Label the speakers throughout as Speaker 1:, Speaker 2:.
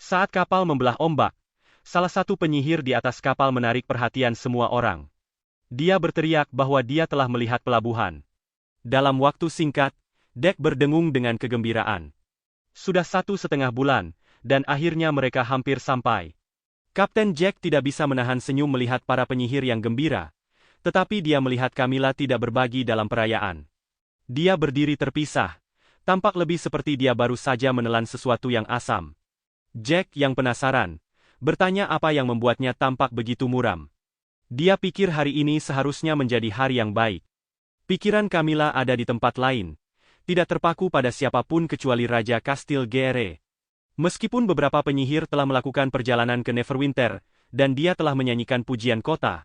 Speaker 1: Saat kapal membelah ombak, salah satu penyihir di atas kapal menarik perhatian semua orang. Dia berteriak bahwa dia telah melihat pelabuhan. Dalam waktu singkat, dek berdengung dengan kegembiraan. Sudah 1,5 bulan, dan akhirnya mereka hampir sampai. Kapten Jack tidak bisa menahan senyum melihat para penyihir yang gembira, tetapi dia melihat Camilla tidak berbagi dalam perayaan. Dia berdiri terpisah, tampak lebih seperti dia baru saja menelan sesuatu yang asam. Jack yang penasaran, bertanya apa yang membuatnya tampak begitu muram. Dia pikir hari ini seharusnya menjadi hari yang baik. Pikiran Camilla ada di tempat lain, tidak terpaku pada siapapun kecuali Raja Kastil Gere. Meskipun beberapa penyihir telah melakukan perjalanan ke Neverwinter, dan dia telah menyanyikan pujian kota,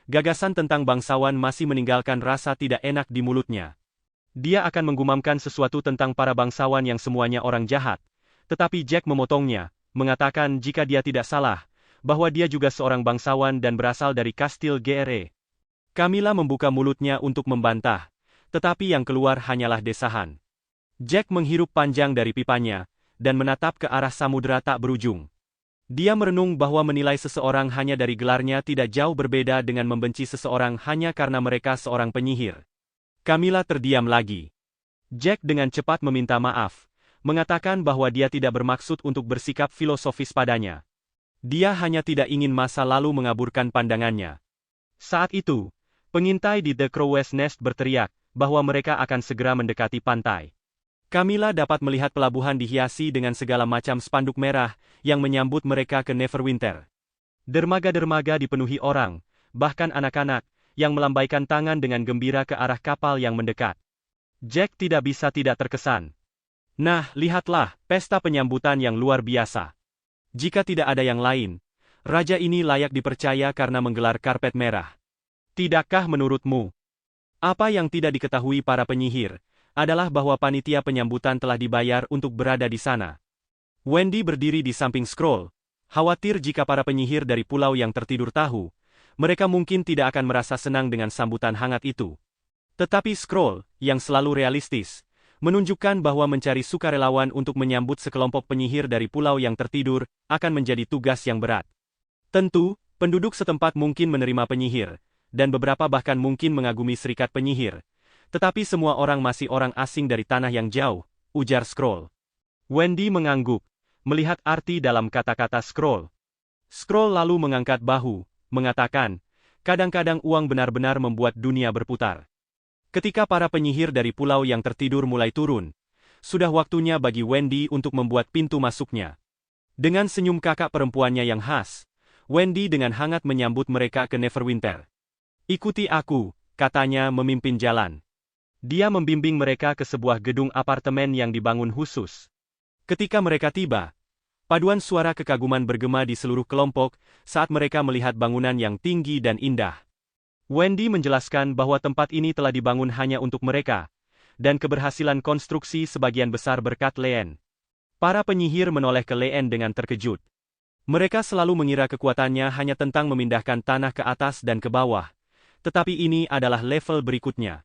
Speaker 1: gagasan tentang bangsawan masih meninggalkan rasa tidak enak di mulutnya. Dia akan menggumamkan sesuatu tentang para bangsawan yang semuanya orang jahat, tetapi Jack memotongnya, mengatakan jika dia tidak salah, bahwa dia juga seorang bangsawan dan berasal dari Kastil Gere. Camilla membuka mulutnya untuk membantah, tetapi yang keluar hanyalah desahan. Jack menghirup panjang dari pipanya, dan menatap ke arah samudera tak berujung. Dia merenung bahwa menilai seseorang hanya dari gelarnya tidak jauh berbeda dengan membenci seseorang hanya karena mereka seorang penyihir. Camilla terdiam lagi. Jack dengan cepat meminta maaf, mengatakan bahwa dia tidak bermaksud untuk bersikap filosofis padanya. Dia hanya tidak ingin masa lalu mengaburkan pandangannya. Saat itu, pengintai di The Crow's Nest berteriak bahwa mereka akan segera mendekati pantai. Camilla dapat melihat pelabuhan dihiasi dengan segala macam spanduk merah yang menyambut mereka ke Neverwinter. Dermaga-dermaga dipenuhi orang, bahkan anak-anak, yang melambaikan tangan dengan gembira ke arah kapal yang mendekat. Jack tidak bisa tidak terkesan. Nah, lihatlah, pesta penyambutan yang luar biasa. Jika tidak ada yang lain, raja ini layak dipercaya karena menggelar karpet merah. Tidakkah menurutmu? Apa yang tidak diketahui para penyihir, adalah bahwa panitia penyambutan telah dibayar untuk berada di sana. Wendy berdiri di samping Scroll, khawatir jika para penyihir dari pulau yang tertidur tahu, mereka mungkin tidak akan merasa senang dengan sambutan hangat itu. Tetapi Scroll, yang selalu realistis, menunjukkan bahwa mencari sukarelawan untuk menyambut sekelompok penyihir dari pulau yang tertidur, akan menjadi tugas yang berat. Tentu, penduduk setempat mungkin menerima penyihir, dan beberapa bahkan mungkin mengagumi serikat penyihir. Tetapi semua orang masih orang asing dari tanah yang jauh, ujar Scroll. Wendy mengangguk, melihat arti dalam kata-kata Scroll. Scroll lalu mengangkat bahu, mengatakan, kadang-kadang uang benar-benar membuat dunia berputar. Ketika para penyihir dari pulau yang tertidur mulai turun, sudah waktunya bagi Wendy untuk membuat pintu masuknya. Dengan senyum kakak perempuannya yang khas, Wendy dengan hangat menyambut mereka ke Neverwinter. Ikuti aku, katanya memimpin jalan. Dia membimbing mereka ke sebuah gedung apartemen yang dibangun khusus. Ketika mereka tiba, paduan suara kekaguman bergema di seluruh kelompok saat mereka melihat bangunan yang tinggi dan indah. Wendy menjelaskan bahwa tempat ini telah dibangun hanya untuk mereka, dan keberhasilan konstruksi sebagian besar berkat Leanne. Para penyihir menoleh ke Leanne dengan terkejut. Mereka selalu mengira kekuatannya hanya tentang memindahkan tanah ke atas dan ke bawah, tetapi ini adalah level berikutnya.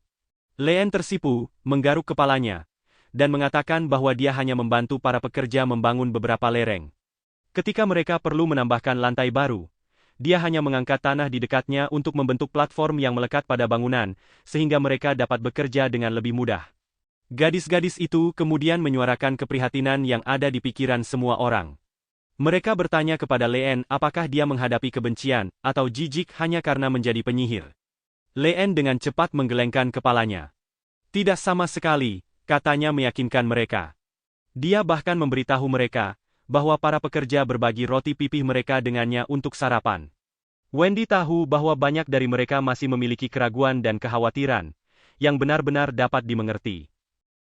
Speaker 1: Leanne tersipu, menggaruk kepalanya, dan mengatakan bahwa dia hanya membantu para pekerja membangun beberapa lereng. Ketika mereka perlu menambahkan lantai baru, dia hanya mengangkat tanah di dekatnya untuk membentuk platform yang melekat pada bangunan, sehingga mereka dapat bekerja dengan lebih mudah. Gadis-gadis itu kemudian menyuarakan keprihatinan yang ada di pikiran semua orang. Mereka bertanya kepada Leanne apakah dia menghadapi kebencian, atau jijik hanya karena menjadi penyihir. Leanne dengan cepat menggelengkan kepalanya. Tidak sama sekali, katanya meyakinkan mereka. Dia bahkan memberitahu mereka, bahwa para pekerja berbagi roti pipih mereka dengannya untuk sarapan. Wendy tahu bahwa banyak dari mereka masih memiliki keraguan dan kekhawatiran, yang benar-benar dapat dimengerti.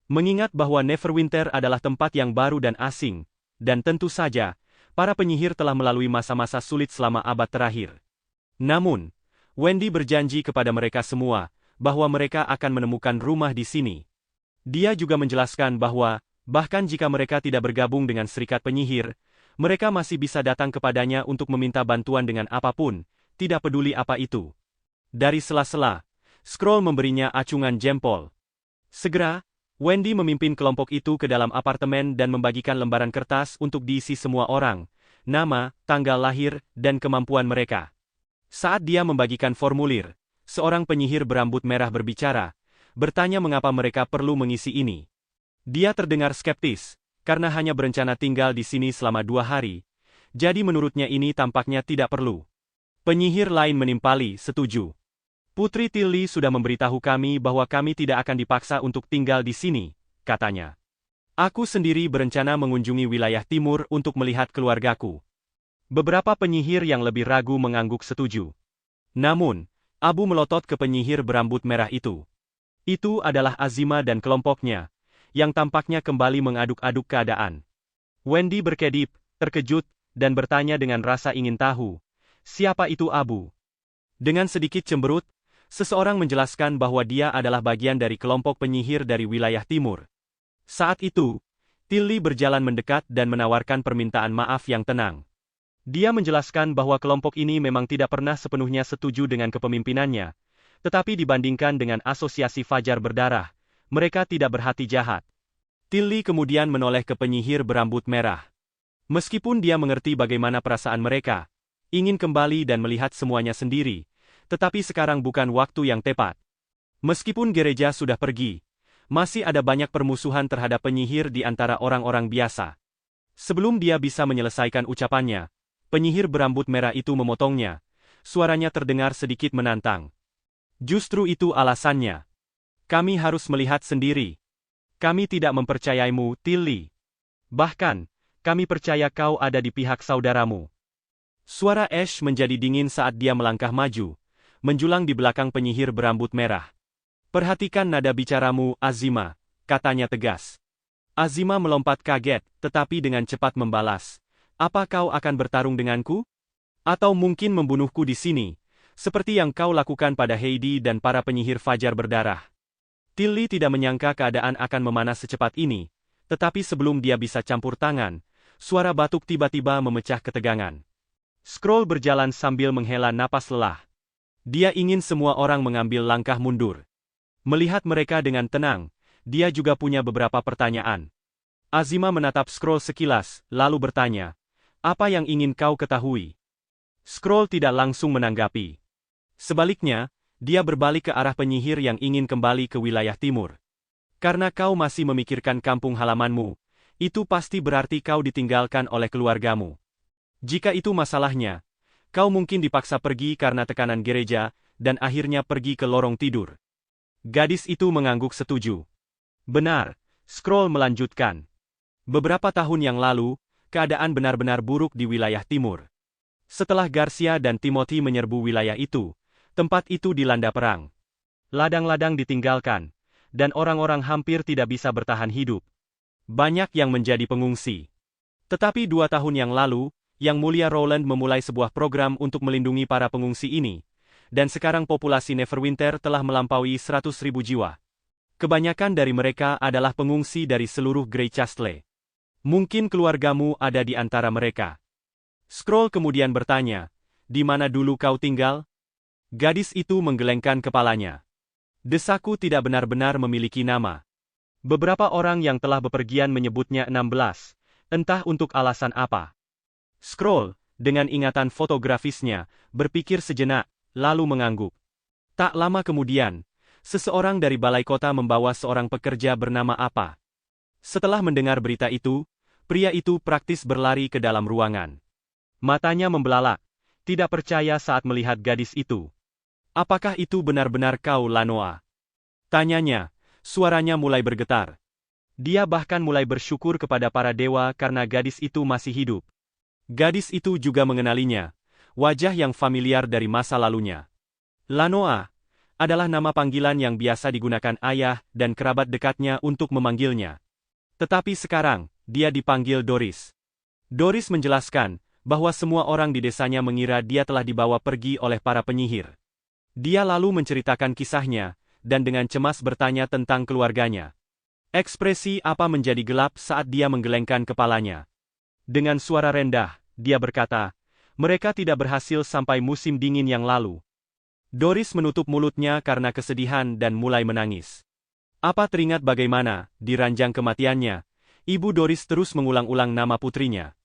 Speaker 1: Mengingat bahwa Neverwinter adalah tempat yang baru dan asing, dan tentu saja, para penyihir telah melalui masa-masa sulit selama abad terakhir. Namun, Wendy berjanji kepada mereka semua, bahwa mereka akan menemukan rumah di sini. Dia juga menjelaskan bahwa, bahkan jika mereka tidak bergabung dengan serikat penyihir, mereka masih bisa datang kepadanya untuk meminta bantuan dengan apapun, tidak peduli apa itu. Dari sela-sela, Scroll memberinya acungan jempol. Segera, Wendy memimpin kelompok itu ke dalam apartemen dan membagikan lembaran kertas untuk diisi semua orang, nama, tanggal lahir, dan kemampuan mereka. Saat dia membagikan formulir, seorang penyihir berambut merah berbicara, bertanya mengapa mereka perlu mengisi ini. Dia terdengar skeptis, karena hanya berencana tinggal di sini selama 2 hari, jadi menurutnya ini tampaknya tidak perlu. Penyihir lain menimpali, setuju. Putri Tilly sudah memberitahu kami bahwa kami tidak akan dipaksa untuk tinggal di sini, katanya. Aku sendiri berencana mengunjungi wilayah timur untuk melihat keluargaku. Beberapa penyihir yang lebih ragu mengangguk setuju. Namun, Abu melotot ke penyihir berambut merah itu. Itu adalah Azima dan kelompoknya, yang tampaknya kembali mengaduk-aduk keadaan. Wendy berkedip, terkejut, dan bertanya dengan rasa ingin tahu, siapa itu Abu? Dengan sedikit cemberut, seseorang menjelaskan bahwa dia adalah bagian dari kelompok penyihir dari wilayah timur. Saat itu, Tilly berjalan mendekat dan menawarkan permintaan maaf yang tenang. Dia menjelaskan bahwa kelompok ini memang tidak pernah sepenuhnya setuju dengan kepemimpinannya, tetapi dibandingkan dengan asosiasi Fajar Berdarah, mereka tidak berhati jahat. Tilly kemudian menoleh ke penyihir berambut merah. Meskipun dia mengerti bagaimana perasaan mereka, ingin kembali dan melihat semuanya sendiri, tetapi sekarang bukan waktu yang tepat. Meskipun gereja sudah pergi, masih ada banyak permusuhan terhadap penyihir di antara orang-orang biasa. Sebelum dia bisa menyelesaikan ucapannya, penyihir berambut merah itu memotongnya. Suaranya terdengar sedikit menantang. Justru itu alasannya. Kami harus melihat sendiri. Kami tidak mempercayaimu, Tilly. Bahkan, kami percaya kau ada di pihak saudaramu. Suara Ash menjadi dingin saat dia melangkah maju, menjulang di belakang penyihir berambut merah. Perhatikan nada bicaramu, Azima, katanya tegas. Azima melompat kaget, tetapi dengan cepat membalas. Apa kau akan bertarung denganku? Atau mungkin membunuhku di sini, seperti yang kau lakukan pada Heidi dan para penyihir Fajar Berdarah. Tilly tidak menyangka keadaan akan memanas secepat ini, tetapi sebelum dia bisa campur tangan, suara batuk tiba-tiba memecah ketegangan. Scroll berjalan sambil menghela napas lelah. Dia ingin semua orang mengambil langkah mundur. Melihat mereka dengan tenang, dia juga punya beberapa pertanyaan. Azima menatap Scroll sekilas, lalu bertanya, apa yang ingin kau ketahui? Scroll tidak langsung menanggapi. Sebaliknya, dia berbalik ke arah penyihir yang ingin kembali ke wilayah timur. Karena kau masih memikirkan kampung halamanmu, itu pasti berarti kau ditinggalkan oleh keluargamu. Jika itu masalahnya, kau mungkin dipaksa pergi karena tekanan gereja, dan akhirnya pergi ke lorong tidur. Gadis itu mengangguk setuju. Benar, Scroll melanjutkan. Beberapa tahun yang lalu, keadaan benar-benar buruk di wilayah timur. Setelah Garcia dan Timothy menyerbu wilayah itu, tempat itu dilanda perang. Ladang-ladang ditinggalkan, dan orang-orang hampir tidak bisa bertahan hidup. Banyak yang menjadi pengungsi. Tetapi 2 tahun yang lalu, Yang Mulia Rowland memulai sebuah program untuk melindungi para pengungsi ini, dan sekarang populasi Neverwinter telah melampaui 100.000 jiwa. Kebanyakan dari mereka adalah pengungsi dari seluruh Grey Castle. Mungkin keluargamu ada di antara mereka. Scroll kemudian bertanya, di mana dulu kau tinggal? Gadis itu menggelengkan kepalanya. Desaku tidak benar-benar memiliki nama. Beberapa orang yang telah bepergian menyebutnya 16, entah untuk alasan apa. Scroll, dengan ingatan fotografisnya, berpikir sejenak, lalu mengangguk. Tak lama kemudian, seseorang dari balai kota membawa seorang pekerja bernama Apa. Setelah mendengar berita itu, pria itu praktis berlari ke dalam ruangan. Matanya membelalak, tidak percaya saat melihat gadis itu. Apakah itu benar-benar kau, Lanoa? Tanyanya, suaranya mulai bergetar. Dia bahkan mulai bersyukur kepada para dewa karena gadis itu masih hidup. Gadis itu juga mengenalinya, wajah yang familiar dari masa lalunya. Lanoa adalah nama panggilan yang biasa digunakan ayah dan kerabat dekatnya untuk memanggilnya. Tetapi sekarang, dia dipanggil Doris. Doris menjelaskan bahwa semua orang di desanya mengira dia telah dibawa pergi oleh para penyihir. Dia lalu menceritakan kisahnya, dan dengan cemas bertanya tentang keluarganya. Ekspresi Apa menjadi gelap saat dia menggelengkan kepalanya. Dengan suara rendah, dia berkata, mereka tidak berhasil sampai musim dingin yang lalu. Doris menutup mulutnya karena kesedihan dan mulai menangis. Apa teringat bagaimana, di ranjang kematiannya, Ibu Doris terus mengulang-ulang nama putrinya.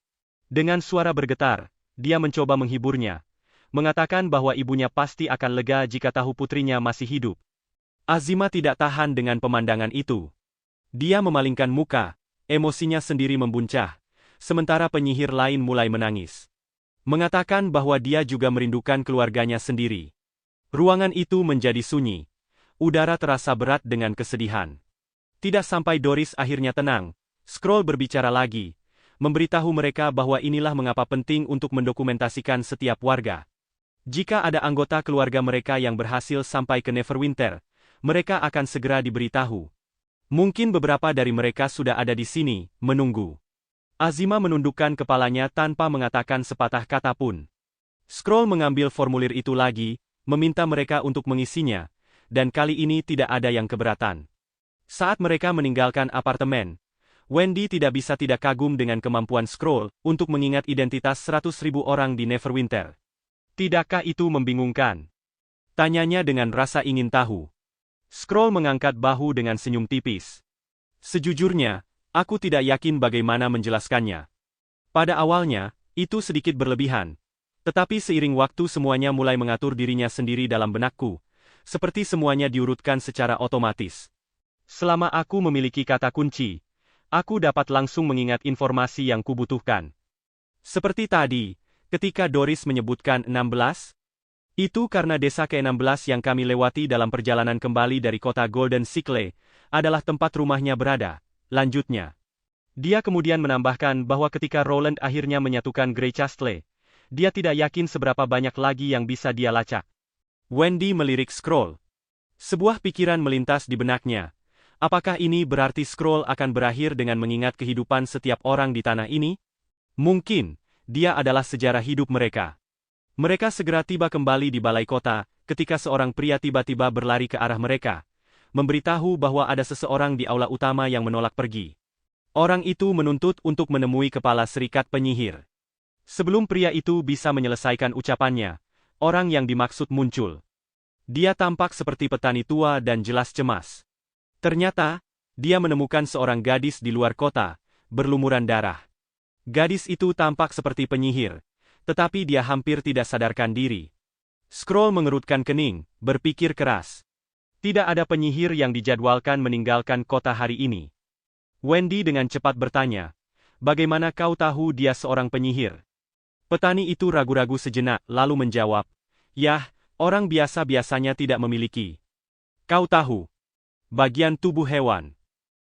Speaker 1: Dengan suara bergetar, dia mencoba menghiburnya, mengatakan bahwa ibunya pasti akan lega jika tahu putrinya masih hidup. Azima tidak tahan dengan pemandangan itu. Dia memalingkan muka, emosinya sendiri membuncah, sementara penyihir lain mulai menangis. Mengatakan bahwa dia juga merindukan keluarganya sendiri. Ruangan itu menjadi sunyi. Udara terasa berat dengan kesedihan. Tidak sampai Doris akhirnya tenang, Scroll berbicara lagi, memberitahu mereka bahwa inilah mengapa penting untuk mendokumentasikan setiap warga. Jika ada anggota keluarga mereka yang berhasil sampai ke Neverwinter, mereka akan segera diberitahu. Mungkin beberapa dari mereka sudah ada di sini, menunggu. Azima menundukkan kepalanya tanpa mengatakan sepatah kata pun. Scroll mengambil formulir itu lagi, meminta mereka untuk mengisinya, dan kali ini tidak ada yang keberatan. Saat mereka meninggalkan apartemen, Wendy tidak bisa tidak kagum dengan kemampuan Scroll untuk mengingat identitas 100.000 orang di Neverwinter. Tidakkah itu membingungkan? Tanyanya dengan rasa ingin tahu. Scroll mengangkat bahu dengan senyum tipis. Sejujurnya, aku tidak yakin bagaimana menjelaskannya. Pada awalnya, itu sedikit berlebihan. Tetapi seiring waktu semuanya mulai mengatur dirinya sendiri dalam benakku, seperti semuanya diurutkan secara otomatis. Selama aku memiliki kata kunci, aku dapat langsung mengingat informasi yang kubutuhkan. Seperti tadi, ketika Doris menyebutkan 16, itu karena desa ke-16 yang kami lewati dalam perjalanan kembali dari kota Golden Sickle adalah tempat rumahnya berada, lanjutnya. Dia kemudian menambahkan bahwa ketika Roland akhirnya menyatukan Grey Castle, dia tidak yakin seberapa banyak lagi yang bisa dia lacak. Wendy melirik Scroll. Sebuah pikiran melintas di benaknya. Apakah ini berarti Scroll akan berakhir dengan mengingat kehidupan setiap orang di tanah ini? Mungkin, dia adalah sejarah hidup mereka. Mereka segera tiba kembali di balai kota, ketika seorang pria tiba-tiba berlari ke arah mereka, memberitahu bahwa ada seseorang di aula utama yang menolak pergi. Orang itu menuntut untuk menemui kepala serikat penyihir. Sebelum pria itu bisa menyelesaikan ucapannya, orang yang dimaksud muncul. Dia tampak seperti petani tua dan jelas cemas. Ternyata, dia menemukan seorang gadis di luar kota, berlumuran darah. Gadis itu tampak seperti penyihir, tetapi dia hampir tidak sadarkan diri. Scroll mengerutkan kening, berpikir keras. Tidak ada penyihir yang dijadwalkan meninggalkan kota hari ini. Wendy dengan cepat bertanya, bagaimana kau tahu dia seorang penyihir? Petani itu ragu-ragu sejenak, lalu menjawab, yah, orang biasa biasanya tidak memiliki. Kau tahu, bagian tubuh hewan.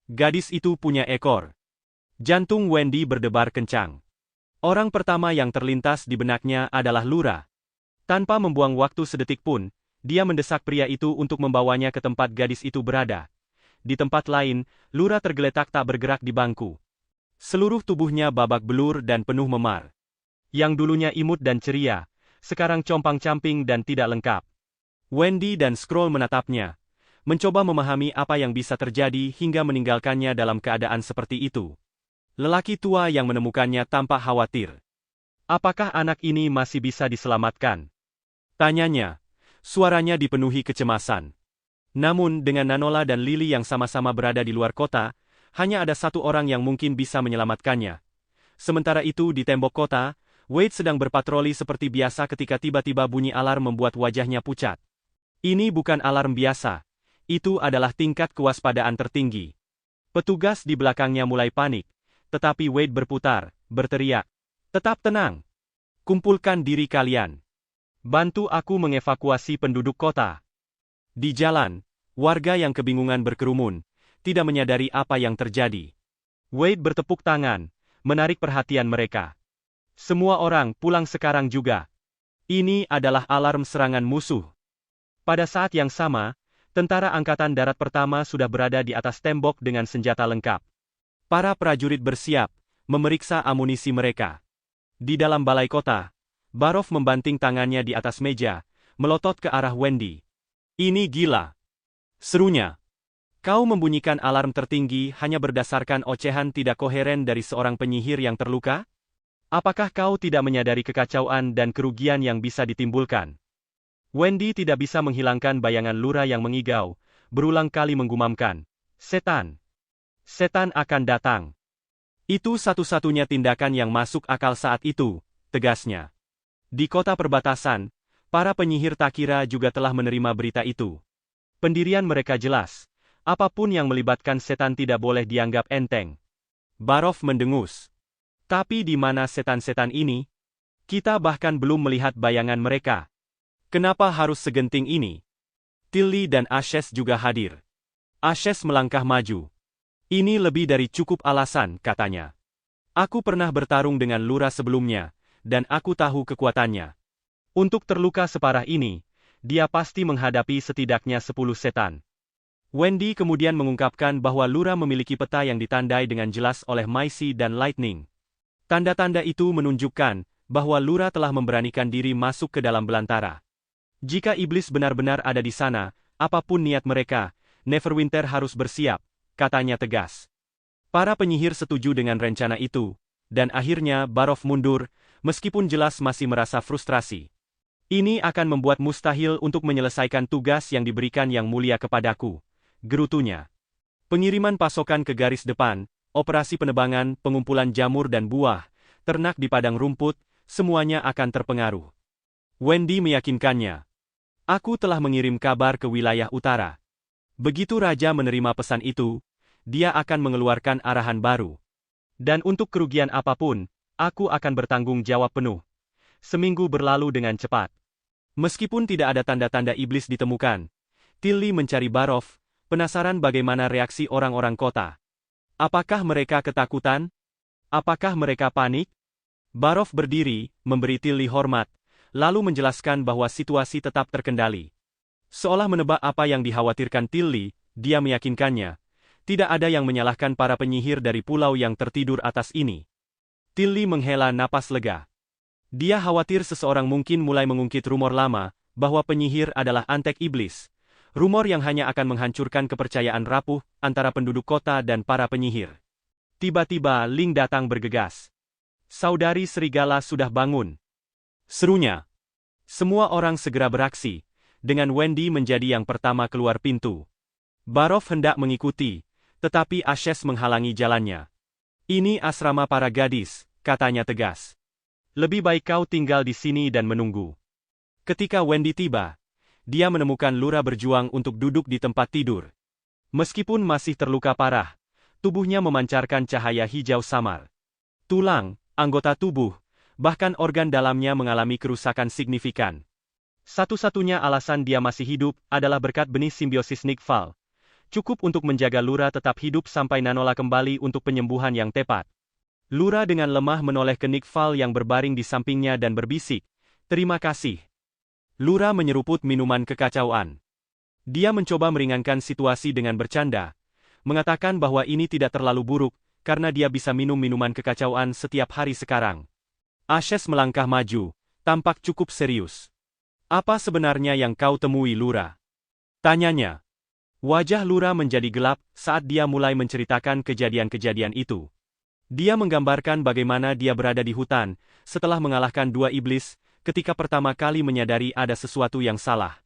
Speaker 1: Gadis itu punya ekor. Jantung Wendy berdebar kencang. Orang pertama yang terlintas di benaknya adalah Lura. Tanpa membuang waktu sedetik pun, dia mendesak pria itu untuk membawanya ke tempat gadis itu berada. Di tempat lain, Lura tergeletak tak bergerak di bangku. Seluruh tubuhnya babak belur dan penuh memar. Yang dulunya imut dan ceria, sekarang compang-camping dan tidak lengkap. Wendy dan Scroll menatapnya, mencoba memahami apa yang bisa terjadi hingga meninggalkannya dalam keadaan seperti itu. Lelaki tua yang menemukannya tampak khawatir. Apakah anak ini masih bisa diselamatkan? Tanyanya. Suaranya dipenuhi kecemasan. Namun dengan Nanola dan Lily yang sama-sama berada di luar kota, hanya ada satu orang yang mungkin bisa menyelamatkannya. Sementara itu di tembok kota, Wade sedang berpatroli seperti biasa ketika tiba-tiba bunyi alarm membuat wajahnya pucat. Ini bukan alarm biasa. Itu adalah tingkat kewaspadaan tertinggi. Petugas di belakangnya mulai panik. Tetapi Wade berputar, berteriak, tetap tenang. Kumpulkan diri kalian. Bantu aku mengevakuasi penduduk kota. Di jalan, warga yang kebingungan berkerumun, tidak menyadari apa yang terjadi. Wade bertepuk tangan, menarik perhatian mereka. Semua orang pulang sekarang juga. Ini adalah alarm serangan musuh. Pada saat yang sama, tentara Angkatan Darat Pertama sudah berada di atas tembok dengan senjata lengkap. Para prajurit bersiap, memeriksa amunisi mereka. Di dalam balai kota, Barov membanting tangannya di atas meja, melotot ke arah Wendy. Ini gila. Serunya. Kau membunyikan alarm tertinggi hanya berdasarkan ocehan tidak koheren dari seorang penyihir yang terluka? Apakah kau tidak menyadari kekacauan dan kerugian yang bisa ditimbulkan? Wendy tidak bisa menghilangkan bayangan Lura yang mengigau, berulang kali menggumamkan, setan. Setan akan datang. Itu satu-satunya tindakan yang masuk akal saat itu, tegasnya. Di kota perbatasan, para penyihir Takira juga telah menerima berita itu. Pendirian mereka jelas. Apapun yang melibatkan setan tidak boleh dianggap enteng. Barov mendengus. Tapi di mana setan-setan ini? Kita bahkan belum melihat bayangan mereka. Kenapa harus segenting ini? Tilly dan Ashes juga hadir. Ashes melangkah maju. Ini lebih dari cukup alasan, katanya. Aku pernah bertarung dengan Lura sebelumnya, dan aku tahu kekuatannya. Untuk terluka separah ini, dia pasti menghadapi setidaknya 10 setan. Wendy kemudian mengungkapkan bahwa Lura memiliki peta yang ditandai dengan jelas oleh Maisy dan Lightning. Tanda-tanda itu menunjukkan bahwa Lura telah memberanikan diri masuk ke dalam belantara. Jika iblis benar-benar ada di sana, apapun niat mereka, Neverwinter harus bersiap, katanya tegas. Para penyihir setuju dengan rencana itu, dan akhirnya Barov mundur, meskipun jelas masih merasa frustrasi. Ini akan membuat mustahil untuk menyelesaikan tugas yang diberikan Yang Mulia kepadaku, gerutunya. Pengiriman pasokan ke garis depan, operasi penebangan, pengumpulan jamur dan buah, ternak di padang rumput, semuanya akan terpengaruh. Wendy meyakinkannya. Aku telah mengirim kabar ke wilayah utara. Begitu Raja menerima pesan itu, dia akan mengeluarkan arahan baru. Dan untuk kerugian apapun, aku akan bertanggung jawab penuh. Seminggu berlalu dengan cepat. Meskipun tidak ada tanda-tanda iblis ditemukan, Tilly mencari Barov, penasaran bagaimana reaksi orang-orang kota. Apakah mereka ketakutan? Apakah mereka panik? Barov berdiri, memberi Tilly hormat, lalu menjelaskan bahwa situasi tetap terkendali. Seolah menebak apa yang dikhawatirkan Tilly, dia meyakinkannya, tidak ada yang menyalahkan para penyihir dari pulau yang tertidur atas ini. Tilly menghela napas lega. Dia khawatir seseorang mungkin mulai mengungkit rumor lama, bahwa penyihir adalah antek iblis. Rumor yang hanya akan menghancurkan kepercayaan rapuh antara penduduk kota dan para penyihir. Tiba-tiba Ling datang bergegas. Saudari Serigala sudah bangun. Serunya. Semua orang segera beraksi, dengan Wendy menjadi yang pertama keluar pintu. Barov hendak mengikuti, tetapi Ashes menghalangi jalannya. Ini asrama para gadis, katanya tegas. Lebih baik kau tinggal di sini dan menunggu. Ketika Wendy tiba, dia menemukan Lura berjuang untuk duduk di tempat tidur. Meskipun masih terluka parah, tubuhnya memancarkan cahaya hijau samar. Tulang, anggota tubuh, bahkan organ dalamnya mengalami kerusakan signifikan. Satu-satunya alasan dia masih hidup adalah berkat benih simbiosis Nightfall. Cukup untuk menjaga Lura tetap hidup sampai Nanola kembali untuk penyembuhan yang tepat. Lura dengan lemah menoleh ke Nightfall yang berbaring di sampingnya dan berbisik, "Terima kasih." Lura menyeruput minuman kekacauan. Dia mencoba meringankan situasi dengan bercanda, mengatakan bahwa ini tidak terlalu buruk, karena dia bisa minum minuman kekacauan setiap hari sekarang. Ashes melangkah maju, tampak cukup serius. "Apa sebenarnya yang kau temui, Lura?" tanyanya. Wajah Lura menjadi gelap saat dia mulai menceritakan kejadian-kejadian itu. Dia menggambarkan bagaimana dia berada di hutan, setelah mengalahkan 2 iblis, ketika pertama kali menyadari ada sesuatu yang salah.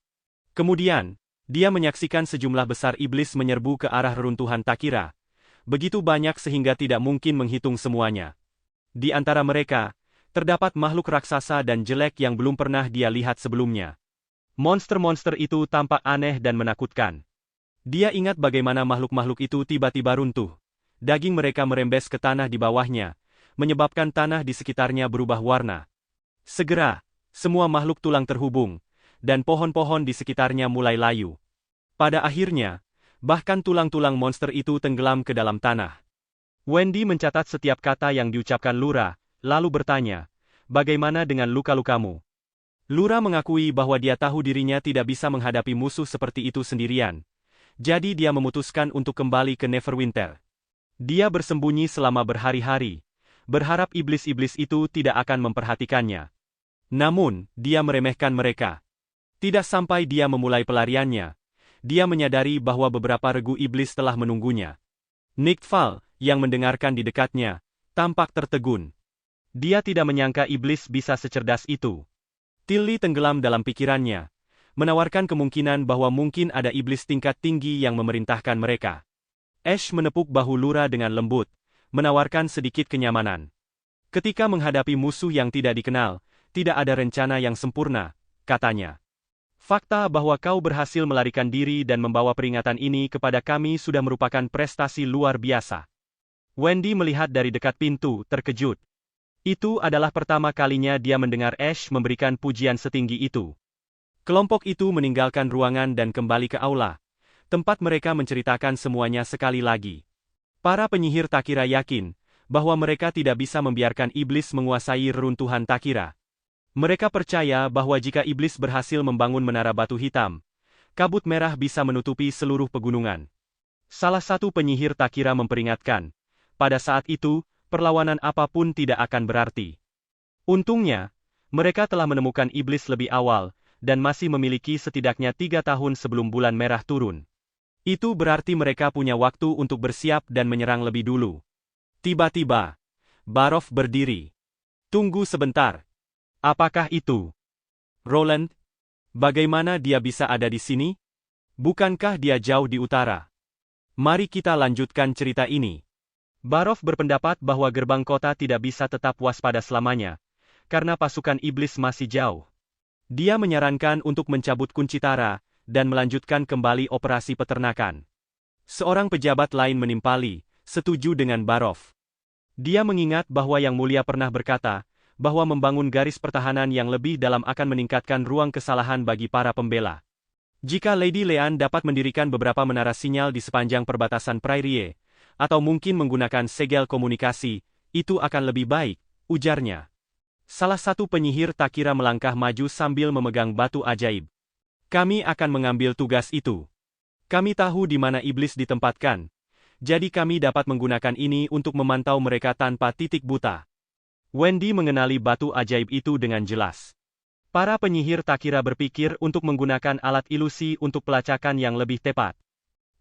Speaker 1: Kemudian, dia menyaksikan sejumlah besar iblis menyerbu ke arah reruntuhan Takira. Begitu banyak sehingga tidak mungkin menghitung semuanya. Di antara mereka, terdapat makhluk raksasa dan jelek yang belum pernah dia lihat sebelumnya. Monster-monster itu tampak aneh dan menakutkan. Dia ingat bagaimana makhluk-makhluk itu tiba-tiba runtuh. Daging mereka merembes ke tanah di bawahnya, menyebabkan tanah di sekitarnya berubah warna. Segera, semua makhluk tulang terhubung, dan pohon-pohon di sekitarnya mulai layu. Pada akhirnya, bahkan tulang-tulang monster itu tenggelam ke dalam tanah. Wendy mencatat setiap kata yang diucapkan Lura, lalu bertanya, "Bagaimana dengan luka-lukamu?" Lura mengakui bahwa dia tahu dirinya tidak bisa menghadapi musuh seperti itu sendirian. Jadi dia memutuskan untuk kembali ke Neverwinter. Dia bersembunyi selama berhari-hari, berharap iblis-iblis itu tidak akan memperhatikannya. Namun, dia meremehkan mereka. Tidak sampai dia memulai pelariannya, dia menyadari bahwa beberapa regu iblis telah menunggunya. Nightfall, yang mendengarkan di dekatnya, tampak tertegun. Dia tidak menyangka iblis bisa secerdas itu. Tilly tenggelam dalam pikirannya, menawarkan kemungkinan bahwa mungkin ada iblis tingkat tinggi yang memerintahkan mereka. Ash menepuk bahu Lura dengan lembut, menawarkan sedikit kenyamanan. Ketika menghadapi musuh yang tidak dikenal, tidak ada rencana yang sempurna, katanya. Fakta bahwa kau berhasil melarikan diri dan membawa peringatan ini kepada kami sudah merupakan prestasi luar biasa. Wendy melihat dari dekat pintu, terkejut. Itu adalah pertama kalinya dia mendengar Ash memberikan pujian setinggi itu. Kelompok itu meninggalkan ruangan dan kembali ke aula, tempat mereka menceritakan semuanya sekali lagi. Para penyihir Takira yakin bahwa mereka tidak bisa membiarkan iblis menguasai reruntuhan Takira. Mereka percaya bahwa jika iblis berhasil membangun menara batu hitam, kabut merah bisa menutupi seluruh pegunungan. Salah satu penyihir Takira memperingatkan, pada saat itu, perlawanan apapun tidak akan berarti. Untungnya, mereka telah menemukan iblis lebih awal, dan masih memiliki setidaknya 3 tahun sebelum bulan merah turun. Itu berarti mereka punya waktu untuk bersiap dan menyerang lebih dulu. Tiba-tiba, Barov berdiri. Tunggu sebentar. Apakah itu? Roland? Bagaimana dia bisa ada di sini? Bukankah dia jauh di utara? Mari kita lanjutkan cerita ini. Barov berpendapat bahwa gerbang kota tidak bisa tetap waspada selamanya, karena pasukan iblis masih jauh. Dia menyarankan untuk mencabut kunci Tara, dan melanjutkan kembali operasi peternakan. Seorang pejabat lain menimpali, setuju dengan Barov. Dia mengingat bahwa Yang Mulia pernah berkata, bahwa membangun garis pertahanan yang lebih dalam akan meningkatkan ruang kesalahan bagi para pembela. Jika Lady Leanne dapat mendirikan beberapa menara sinyal di sepanjang perbatasan Prairie, atau mungkin menggunakan segel komunikasi, itu akan lebih baik, ujarnya. Salah satu penyihir Takira melangkah maju sambil memegang batu ajaib. Kami akan mengambil tugas itu. Kami tahu di mana iblis ditempatkan, jadi kami dapat menggunakan ini untuk memantau mereka tanpa titik buta. Wendy mengenali batu ajaib itu dengan jelas. Para penyihir Takira berpikir untuk menggunakan alat ilusi untuk pelacakan yang lebih tepat.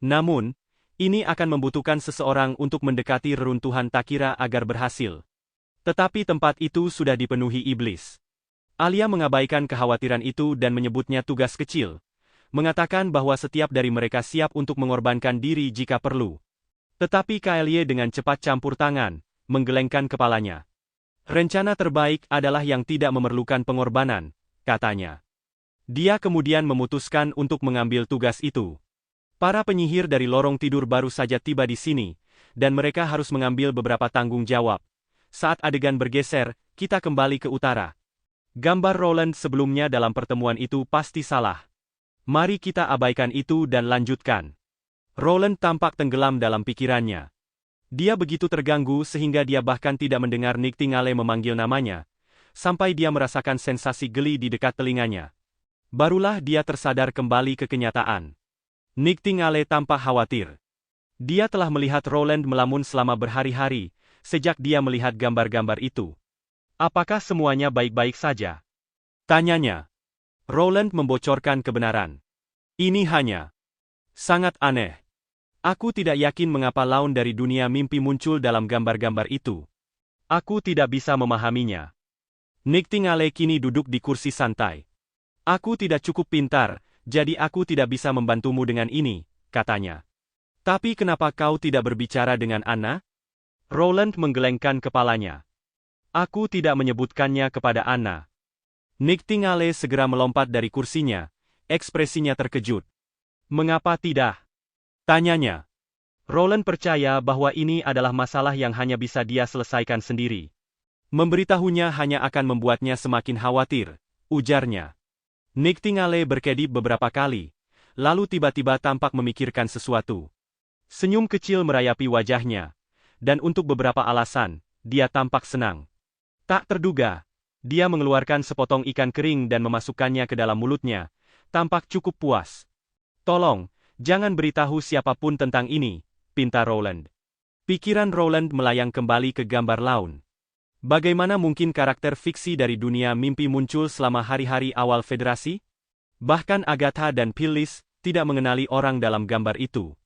Speaker 1: Namun, ini akan membutuhkan seseorang untuk mendekati reruntuhan Takira agar berhasil. Tetapi tempat itu sudah dipenuhi iblis. Alia mengabaikan kekhawatiran itu dan menyebutnya tugas kecil, mengatakan bahwa setiap dari mereka siap untuk mengorbankan diri jika perlu. Tetapi Kaelie dengan cepat campur tangan, menggelengkan kepalanya. Rencana terbaik adalah yang tidak memerlukan pengorbanan, katanya. Dia kemudian memutuskan untuk mengambil tugas itu. Para penyihir dari lorong tidur baru saja tiba di sini, dan mereka harus mengambil beberapa tanggung jawab. Saat adegan bergeser, kita kembali ke utara. Gambar Roland sebelumnya dalam pertemuan itu pasti salah. Mari kita abaikan itu dan lanjutkan. Roland tampak tenggelam dalam pikirannya. Dia begitu terganggu sehingga dia bahkan tidak mendengar Nightingale memanggil namanya, sampai dia merasakan sensasi geli di dekat telinganya. Barulah dia tersadar kembali ke kenyataan. Nightingale tampak khawatir. Dia telah melihat Roland melamun selama berhari-hari, sejak dia melihat gambar-gambar itu. Apakah semuanya baik-baik saja? Tanyanya. Roland membocorkan kebenaran. Ini hanya sangat aneh. Aku tidak yakin mengapa laun dari dunia mimpi muncul dalam gambar-gambar itu. Aku tidak bisa memahaminya. Nightingale kini duduk di kursi santai. Aku tidak cukup pintar, jadi aku tidak bisa membantumu dengan ini, katanya. Tapi kenapa kau tidak berbicara dengan Anna? Roland menggelengkan kepalanya. Aku tidak menyebutkannya kepada Anna. Nightingale segera melompat dari kursinya, ekspresinya terkejut. Mengapa tidak? Tanyanya. Roland percaya bahwa ini adalah masalah yang hanya bisa dia selesaikan sendiri. Memberitahunya hanya akan membuatnya semakin khawatir, ujarnya. Nightingale berkedip beberapa kali, lalu tiba-tiba tampak memikirkan sesuatu. Senyum kecil merayapi wajahnya, dan untuk beberapa alasan, dia tampak senang. Tak terduga, dia mengeluarkan sepotong ikan kering dan memasukkannya ke dalam mulutnya, tampak cukup puas. Tolong, jangan beritahu siapapun tentang ini, pinta Roland. Pikiran Roland melayang kembali ke gambar laun. Bagaimana mungkin karakter fiksi dari dunia mimpi muncul selama hari-hari awal Federasi? Bahkan Agatha dan Phyllis tidak mengenali orang dalam gambar itu.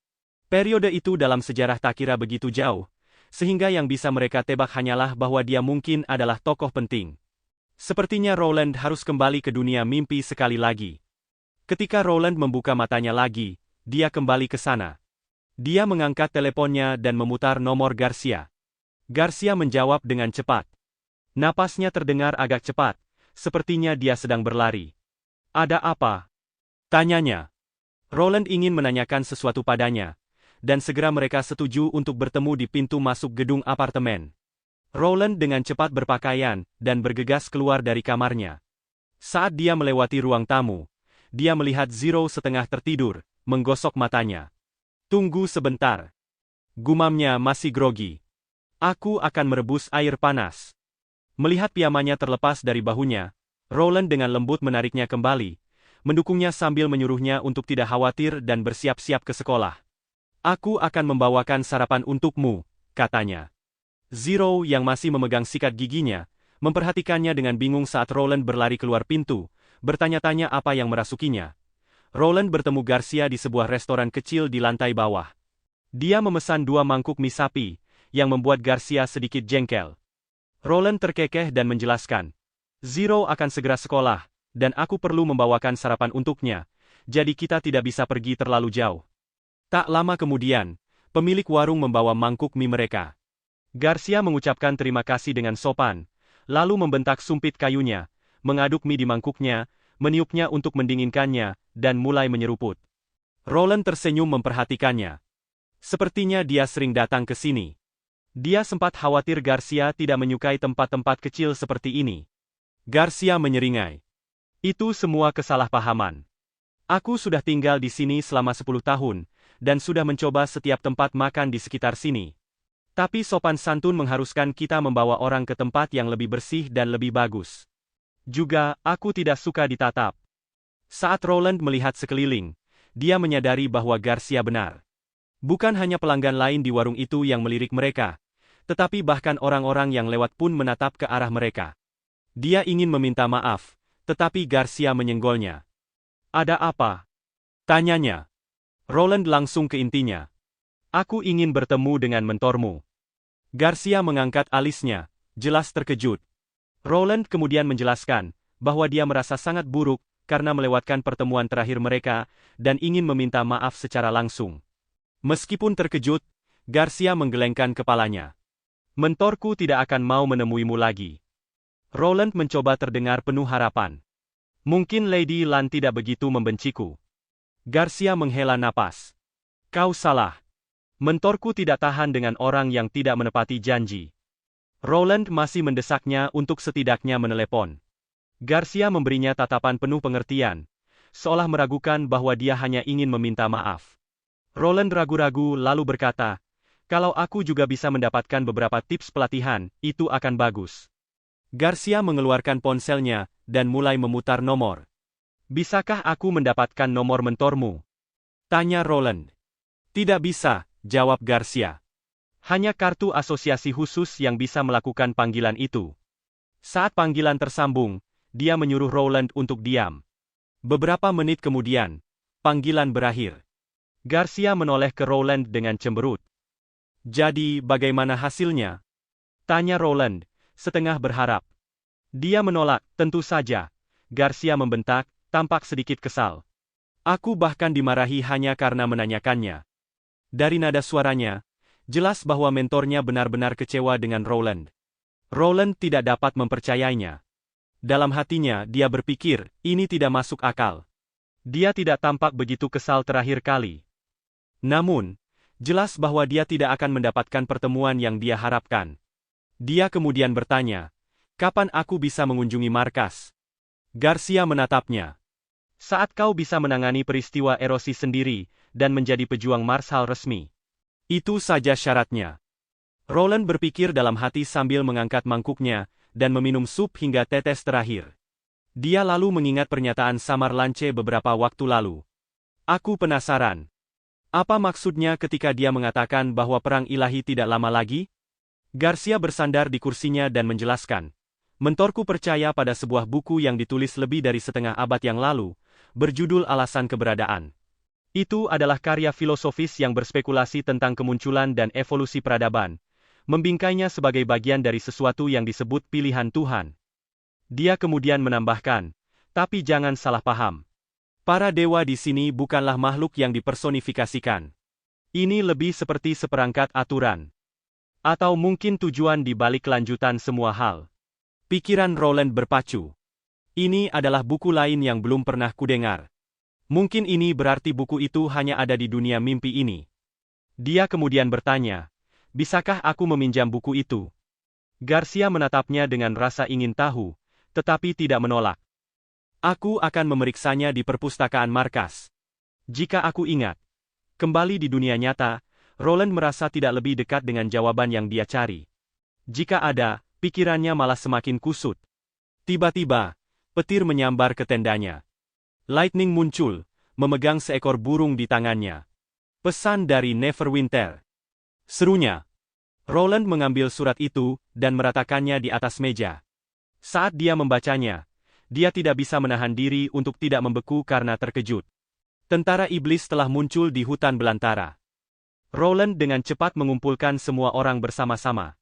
Speaker 1: Periode itu dalam sejarah Takira begitu jauh, sehingga yang bisa mereka tebak hanyalah bahwa dia mungkin adalah tokoh penting. Sepertinya Roland harus kembali ke dunia mimpi sekali lagi. Ketika Roland membuka matanya lagi, dia kembali ke sana. Dia mengangkat teleponnya dan memutar nomor Garcia. Garcia menjawab dengan cepat. Napasnya terdengar agak cepat, sepertinya dia sedang berlari. Ada apa? Tanyanya. Roland ingin menanyakan sesuatu padanya, dan segera mereka setuju untuk bertemu di pintu masuk gedung apartemen. Roland dengan cepat berpakaian, dan bergegas keluar dari kamarnya. Saat dia melewati ruang tamu, dia melihat Zero setengah tertidur, menggosok matanya. Tunggu sebentar. Gumamnya masih grogi. Aku akan merebus air panas. Melihat piyamanya terlepas dari bahunya, Roland dengan lembut menariknya kembali, mendukungnya sambil menyuruhnya untuk tidak khawatir dan bersiap-siap ke sekolah. Aku akan membawakan sarapan untukmu, katanya. Zero yang masih memegang sikat giginya, memperhatikannya dengan bingung saat Roland berlari keluar pintu, bertanya-tanya apa yang merasukinya. Roland bertemu Garcia di sebuah restoran kecil di lantai bawah. Dia memesan 2 mangkuk mie sapi, yang membuat Garcia sedikit jengkel. Roland terkekeh dan menjelaskan, Zero akan segera sekolah, dan aku perlu membawakan sarapan untuknya, jadi kita tidak bisa pergi terlalu jauh. Tak lama kemudian, pemilik warung membawa mangkuk mie mereka. Garcia mengucapkan terima kasih dengan sopan, lalu membentak sumpit kayunya, mengaduk mie di mangkuknya, meniupnya untuk mendinginkannya, dan mulai menyeruput. Roland tersenyum memperhatikannya. Sepertinya dia sering datang ke sini. Dia sempat khawatir Garcia tidak menyukai tempat-tempat kecil seperti ini. Garcia menyeringai. Itu semua kesalahpahaman. Aku sudah tinggal di sini selama 10 tahun, dan sudah mencoba setiap tempat makan di sekitar sini. Tapi sopan santun mengharuskan kita membawa orang ke tempat yang lebih bersih dan lebih bagus. Juga, aku tidak suka ditatap. Saat Roland melihat sekeliling, dia menyadari bahwa Garcia benar. Bukan hanya pelanggan lain di warung itu yang melirik mereka, tetapi bahkan orang-orang yang lewat pun menatap ke arah mereka. Dia ingin meminta maaf, tetapi Garcia menyenggolnya. Ada apa? Tanyanya. Roland langsung ke intinya. Aku ingin bertemu dengan mentormu. Garcia mengangkat alisnya, jelas terkejut. Roland kemudian menjelaskan bahwa dia merasa sangat buruk karena melewatkan pertemuan terakhir mereka dan ingin meminta maaf secara langsung. Meskipun terkejut, Garcia menggelengkan kepalanya. Mentorku tidak akan mau menemuimu lagi. Roland mencoba terdengar penuh harapan. Mungkin Lady Lan tidak begitu membenciku. Garcia menghela napas. Kau salah. Mentorku tidak tahan dengan orang yang tidak menepati janji. Roland masih mendesaknya untuk setidaknya menelepon. Garcia memberinya tatapan penuh pengertian, seolah meragukan bahwa dia hanya ingin meminta maaf. Roland ragu-ragu lalu berkata, kalau aku juga bisa mendapatkan beberapa tips pelatihan, itu akan bagus. Garcia mengeluarkan ponselnya, dan mulai memutar nomor. Bisakah aku mendapatkan nomor mentormu? Tanya Roland. Tidak bisa, jawab Garcia. Hanya kartu asosiasi khusus yang bisa melakukan panggilan itu. Saat panggilan tersambung, dia menyuruh Roland untuk diam. Beberapa menit kemudian, panggilan berakhir. Garcia menoleh ke Roland dengan cemberut. Jadi, bagaimana hasilnya? Tanya Roland, setengah berharap. Dia menolak, tentu saja. Garcia membentak, tampak sedikit kesal. Aku bahkan dimarahi hanya karena menanyakannya. Dari nada suaranya, jelas bahwa mentornya benar-benar kecewa dengan Roland. Roland tidak dapat mempercayainya. Dalam hatinya dia berpikir, ini tidak masuk akal. Dia tidak tampak begitu kesal terakhir kali. Namun, jelas bahwa dia tidak akan mendapatkan pertemuan yang dia harapkan. Dia kemudian bertanya, kapan aku bisa mengunjungi markas? Garcia menatapnya. Saat kau bisa menangani peristiwa erosi sendiri, dan menjadi pejuang marshal resmi. Itu saja syaratnya. Roland berpikir dalam hati sambil mengangkat mangkuknya, dan meminum sup hingga tetes terakhir. Dia lalu mengingat pernyataan Samar Lance beberapa waktu lalu. Aku penasaran. Apa maksudnya ketika dia mengatakan bahwa perang ilahi tidak lama lagi? Garcia bersandar di kursinya dan menjelaskan. Mentorku percaya pada sebuah buku yang ditulis lebih dari setengah abad yang lalu, berjudul Alasan Keberadaan. Itu adalah karya filosofis yang berspekulasi tentang kemunculan dan evolusi peradaban, membingkainya sebagai bagian dari sesuatu yang disebut pilihan Tuhan. Dia kemudian menambahkan, tapi jangan salah paham. Para dewa di sini bukanlah makhluk yang dipersonifikasikan. Ini lebih seperti seperangkat aturan. Atau mungkin tujuan di balik kelanjutan semua hal. Pikiran Roland berpacu. Ini adalah buku lain yang belum pernah kudengar. Mungkin ini berarti buku itu hanya ada di dunia mimpi ini. Dia kemudian bertanya, bisakah aku meminjam buku itu? Garcia menatapnya dengan rasa ingin tahu, tetapi tidak menolak. Aku akan memeriksanya di perpustakaan markas. Jika aku ingat. Kembali di dunia nyata, Roland merasa tidak lebih dekat dengan jawaban yang dia cari. Jika ada, pikirannya malah semakin kusut. Tiba-tiba, petir menyambar ke tendanya. Lightning muncul, memegang seekor burung di tangannya. Pesan dari Neverwinter. Serunya. Roland mengambil surat itu, dan meratakannya di atas meja. Saat dia membacanya, dia tidak bisa menahan diri untuk tidak membeku karena terkejut. Tentara iblis telah muncul di hutan belantara. Roland dengan cepat mengumpulkan semua orang bersama-sama.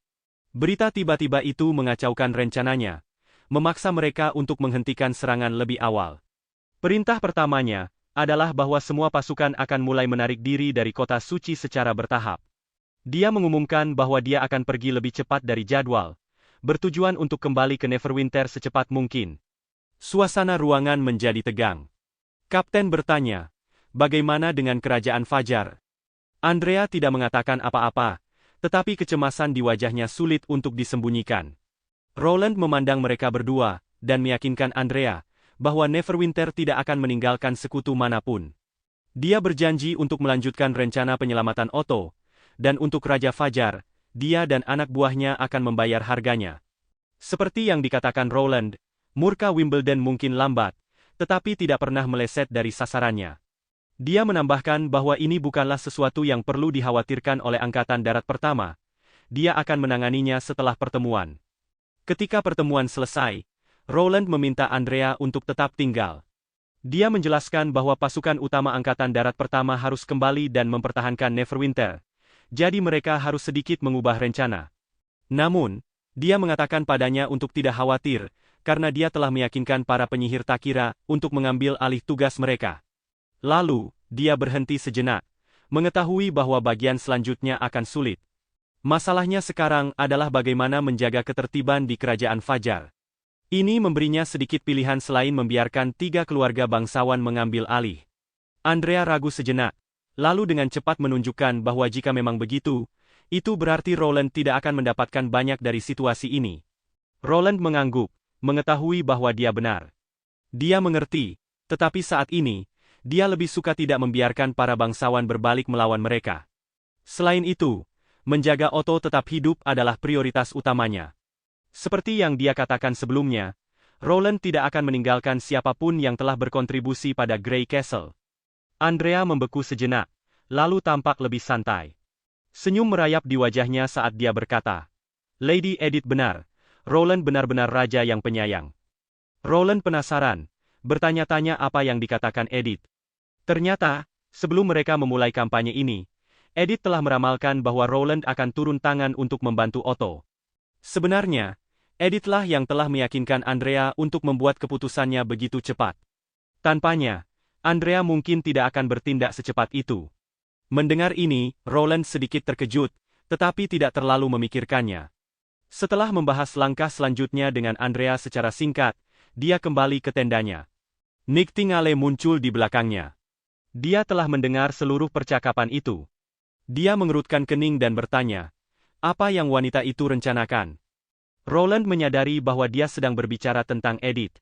Speaker 1: Berita tiba-tiba itu mengacaukan rencananya, memaksa mereka untuk menghentikan serangan lebih awal. Perintah pertamanya adalah bahwa semua pasukan akan mulai menarik diri dari kota suci secara bertahap. Dia mengumumkan bahwa dia akan pergi lebih cepat dari jadwal, bertujuan untuk kembali ke Neverwinter secepat mungkin. Suasana ruangan menjadi tegang. Kapten bertanya, bagaimana dengan kerajaan Fajar? Andrea tidak mengatakan apa-apa, tetapi kecemasan di wajahnya sulit untuk disembunyikan. Roland memandang mereka berdua, dan meyakinkan Andrea, bahwa Neverwinter tidak akan meninggalkan sekutu manapun. Dia berjanji untuk melanjutkan rencana penyelamatan Otto, dan untuk Raja Fajar, dia dan anak buahnya akan membayar harganya. Seperti yang dikatakan Roland, murka Wimbledon mungkin lambat, tetapi tidak pernah meleset dari sasarannya. Dia menambahkan bahwa ini bukanlah sesuatu yang perlu dikhawatirkan oleh Angkatan Darat Pertama. Dia akan menanganinya setelah pertemuan. Ketika pertemuan selesai, Roland meminta Andrea untuk tetap tinggal. Dia menjelaskan bahwa pasukan utama Angkatan Darat Pertama harus kembali dan mempertahankan Neverwinter, jadi mereka harus sedikit mengubah rencana. Namun, dia mengatakan padanya untuk tidak khawatir, karena dia telah meyakinkan para penyihir Takira untuk mengambil alih tugas mereka. Lalu, dia berhenti sejenak, mengetahui bahwa bagian selanjutnya akan sulit. Masalahnya sekarang adalah bagaimana menjaga ketertiban di Kerajaan Fajar. Ini memberinya sedikit pilihan selain membiarkan 3 keluarga bangsawan mengambil alih. Andrea ragu sejenak, lalu dengan cepat menunjukkan bahwa jika memang begitu, itu berarti Roland tidak akan mendapatkan banyak dari situasi ini. Roland mengangguk, mengetahui bahwa dia benar. Dia mengerti, tetapi saat ini, dia lebih suka tidak membiarkan para bangsawan berbalik melawan mereka. Selain itu, menjaga Otto tetap hidup adalah prioritas utamanya. Seperti yang dia katakan sebelumnya, Roland tidak akan meninggalkan siapapun yang telah berkontribusi pada Grey Castle. Andrea membeku sejenak, lalu tampak lebih santai. Senyum merayap di wajahnya saat dia berkata, Lady Edith benar, Roland benar-benar raja yang penyayang. Roland penasaran, bertanya-tanya apa yang dikatakan Edith. Ternyata, sebelum mereka memulai kampanye ini, Edith telah meramalkan bahwa Roland akan turun tangan untuk membantu Otto. Sebenarnya, Edith lah yang telah meyakinkan Andrea untuk membuat keputusannya begitu cepat. Tanpanya, Andrea mungkin tidak akan bertindak secepat itu. Mendengar ini, Roland sedikit terkejut, tetapi tidak terlalu memikirkannya. Setelah membahas langkah selanjutnya dengan Andrea secara singkat, dia kembali ke tendanya. Nightingale muncul di belakangnya. Dia telah mendengar seluruh percakapan itu. Dia mengerutkan kening dan bertanya, apa yang wanita itu rencanakan? Roland menyadari bahwa dia sedang berbicara tentang Edith.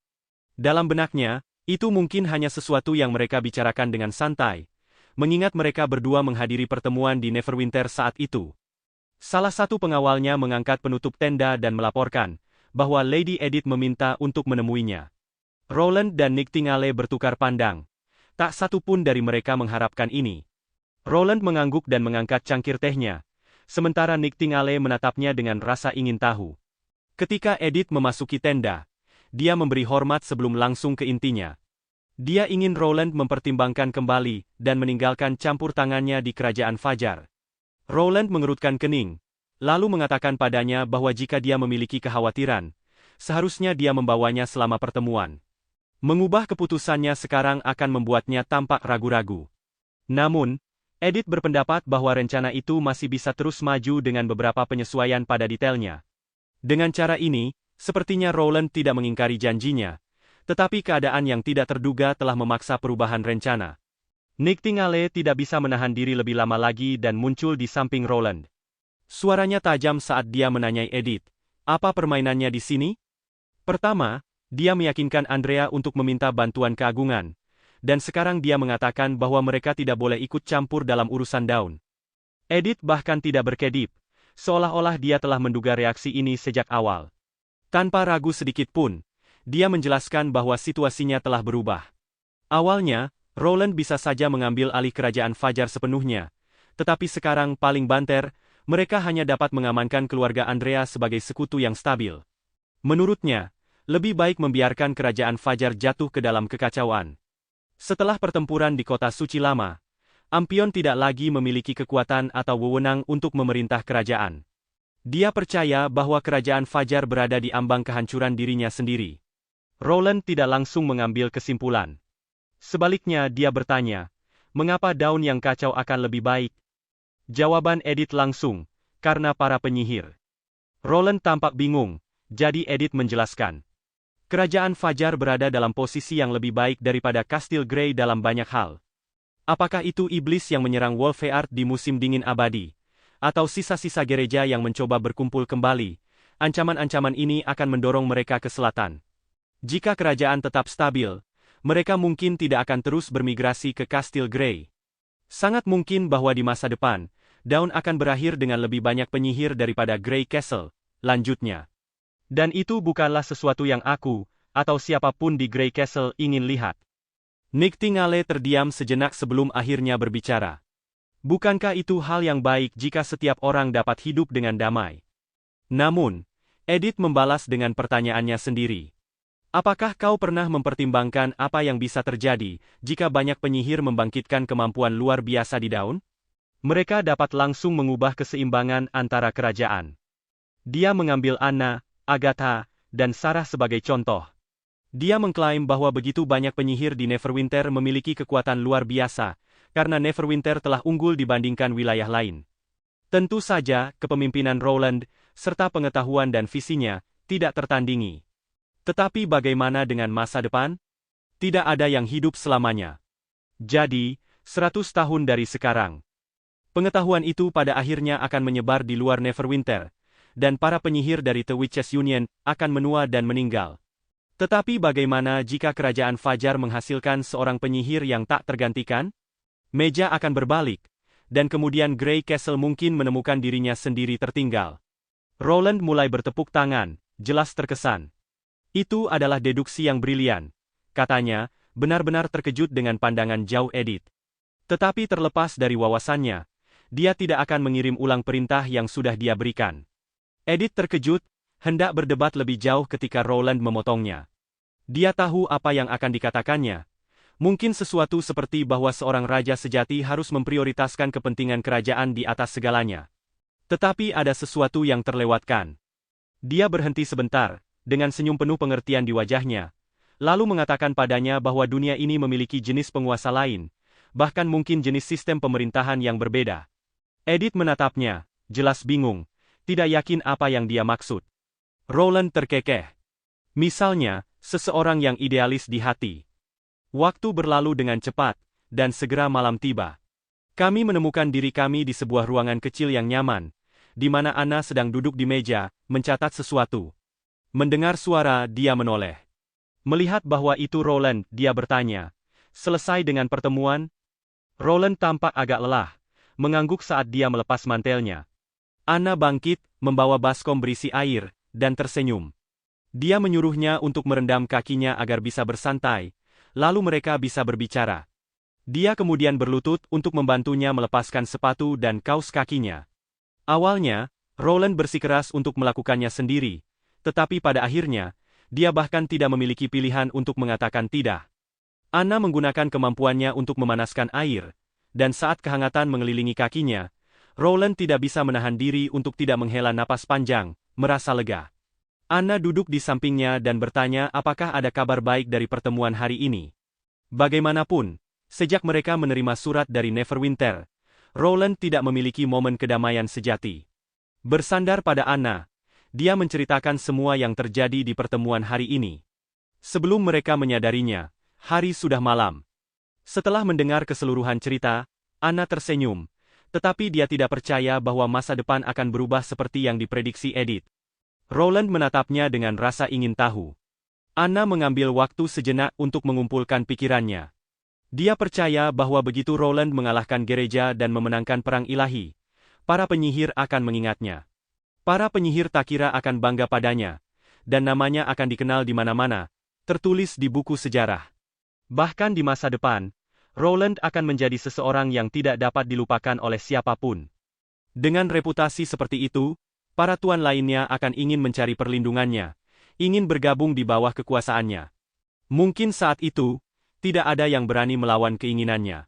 Speaker 1: Dalam benaknya, itu mungkin hanya sesuatu yang mereka bicarakan dengan santai, mengingat mereka berdua menghadiri pertemuan di Neverwinter saat itu. Salah satu pengawalnya mengangkat penutup tenda dan melaporkan bahwa Lady Edith meminta untuk menemuinya. Roland dan Nightingale bertukar pandang. Tak satu pun dari mereka mengharapkan ini. Roland mengangguk dan mengangkat cangkir tehnya, sementara Nightingale menatapnya dengan rasa ingin tahu. Ketika Edith memasuki tenda, dia memberi hormat sebelum langsung ke intinya. Dia ingin Roland mempertimbangkan kembali dan meninggalkan campur tangannya di Kerajaan Fajar. Roland mengerutkan kening, lalu mengatakan padanya bahwa jika dia memiliki kekhawatiran, seharusnya dia membawanya selama pertemuan. Mengubah keputusannya sekarang akan membuatnya tampak ragu-ragu. Namun, Edith berpendapat bahwa rencana itu masih bisa terus maju dengan beberapa penyesuaian pada detailnya. Dengan cara ini, sepertinya Rowland tidak mengingkari janjinya, tetapi keadaan yang tidak terduga telah memaksa perubahan rencana. Nightingale tidak bisa menahan diri lebih lama lagi dan muncul di samping Rowland. Suaranya tajam saat dia menanyai Edith, apa permainannya di sini? Pertama, dia meyakinkan Andrea untuk meminta bantuan keagungan, dan sekarang dia mengatakan bahwa mereka tidak boleh ikut campur dalam urusan Dawn. Edith bahkan tidak berkedip, seolah-olah dia telah menduga reaksi ini sejak awal. Tanpa ragu sedikit pun, dia menjelaskan bahwa situasinya telah berubah. Awalnya, Rowland bisa saja mengambil alih kerajaan Fajar sepenuhnya, tetapi sekarang paling banter, mereka hanya dapat mengamankan keluarga Andrea sebagai sekutu yang stabil. Menurutnya, lebih baik membiarkan kerajaan Fajar jatuh ke dalam kekacauan. Setelah pertempuran di kota suci lama, Ampion tidak lagi memiliki kekuatan atau wewenang untuk memerintah kerajaan. Dia percaya bahwa kerajaan Fajar berada di ambang kehancuran dirinya sendiri. Rowland tidak langsung mengambil kesimpulan. Sebaliknya dia bertanya, mengapa Dawn yang kacau akan lebih baik? Jawaban Edith langsung, karena para penyihir. Rowland tampak bingung, jadi Edith menjelaskan. Kerajaan Fajar berada dalam posisi yang lebih baik daripada Kastil Grey dalam banyak hal. Apakah itu iblis yang menyerang Wolfeard di musim dingin abadi? Atau sisa-sisa gereja yang mencoba berkumpul kembali? Ancaman-ancaman ini akan mendorong mereka ke selatan. Jika kerajaan tetap stabil, mereka mungkin tidak akan terus bermigrasi ke Kastil Grey. Sangat mungkin bahwa di masa depan, Dawn akan berakhir dengan lebih banyak penyihir daripada Grey Castle, lanjutnya. Dan itu bukanlah sesuatu yang aku, atau siapapun di Grey Castle ingin lihat. Nightingale terdiam sejenak sebelum akhirnya berbicara. Bukankah itu hal yang baik jika setiap orang dapat hidup dengan damai? Namun, Edith membalas dengan pertanyaannya sendiri. Apakah kau pernah mempertimbangkan apa yang bisa terjadi jika banyak penyihir membangkitkan kemampuan luar biasa di Dawn? Mereka dapat langsung mengubah keseimbangan antara kerajaan. Dia mengambil Anna, Agatha, dan Sarah sebagai contoh. Dia mengklaim bahwa begitu banyak penyihir di Neverwinter memiliki kekuatan luar biasa, karena Neverwinter telah unggul dibandingkan wilayah lain. Tentu saja, kepemimpinan Rowland, serta pengetahuan dan visinya, tidak tertandingi. Tetapi bagaimana dengan masa depan? Tidak ada yang hidup selamanya. Jadi, 100 tahun dari sekarang. Pengetahuan itu pada akhirnya akan menyebar di luar Neverwinter, dan para penyihir dari The Witches Union akan menua dan meninggal. Tetapi bagaimana jika kerajaan Fajar menghasilkan seorang penyihir yang tak tergantikan? Meja akan berbalik, dan kemudian Grey Castle mungkin menemukan dirinya sendiri tertinggal. Rowland mulai bertepuk tangan, jelas terkesan. Itu adalah deduksi yang brilian, katanya, benar-benar terkejut dengan pandangan jauh Edith. Tetapi terlepas dari wawasannya, dia tidak akan mengirim ulang perintah yang sudah dia berikan. Edith terkejut, hendak berdebat lebih jauh ketika Rowland memotongnya. Dia tahu apa yang akan dikatakannya. Mungkin sesuatu seperti bahwa seorang raja sejati harus memprioritaskan kepentingan kerajaan di atas segalanya. Tetapi ada sesuatu yang terlewatkan. Dia berhenti sebentar, dengan senyum penuh pengertian di wajahnya, lalu mengatakan padanya bahwa dunia ini memiliki jenis penguasa lain, bahkan mungkin jenis sistem pemerintahan yang berbeda. Edith menatapnya, jelas bingung. Tidak yakin apa yang dia maksud. Rowland terkekeh. Misalnya, seseorang yang idealis di hati. Waktu berlalu dengan cepat, dan segera malam tiba. Kami menemukan diri kami di sebuah ruangan kecil yang nyaman, di mana Anna sedang duduk di meja, mencatat sesuatu. Mendengar suara, dia menoleh. Melihat bahwa itu Rowland, dia bertanya, selesai dengan pertemuan? Rowland tampak agak lelah, mengangguk saat dia melepas mantelnya. Anna bangkit, membawa baskom berisi air, dan tersenyum. Dia menyuruhnya untuk merendam kakinya agar bisa bersantai, lalu mereka bisa berbicara. Dia kemudian berlutut untuk membantunya melepaskan sepatu dan kaus kakinya. Awalnya, Rowland bersikeras untuk melakukannya sendiri, tetapi pada akhirnya, dia bahkan tidak memiliki pilihan untuk mengatakan tidak. Anna menggunakan kemampuannya untuk memanaskan air, dan saat kehangatan mengelilingi kakinya, Rowland tidak bisa menahan diri untuk tidak menghela napas panjang, merasa lega. Anna duduk di sampingnya dan bertanya apakah ada kabar baik dari pertemuan hari ini. Bagaimanapun, sejak mereka menerima surat dari Neverwinter, Roland tidak memiliki momen kedamaian sejati. Bersandar pada Anna, dia menceritakan semua yang terjadi di pertemuan hari ini. Sebelum mereka menyadarinya, hari sudah malam. Setelah mendengar keseluruhan cerita, Anna tersenyum, tetapi dia tidak percaya bahwa masa depan akan berubah seperti yang diprediksi Edith. Roland menatapnya dengan rasa ingin tahu. Anna mengambil waktu sejenak untuk mengumpulkan pikirannya. Dia percaya bahwa begitu Roland mengalahkan gereja dan memenangkan perang ilahi, para penyihir akan mengingatnya. Para penyihir Takira akan bangga padanya, dan namanya akan dikenal di mana-mana, tertulis di buku sejarah. Bahkan di masa depan, Roland akan menjadi seseorang yang tidak dapat dilupakan oleh siapapun. Dengan reputasi seperti itu, para tuan lainnya akan ingin mencari perlindungannya, ingin bergabung di bawah kekuasaannya. Mungkin saat itu, tidak ada yang berani melawan keinginannya.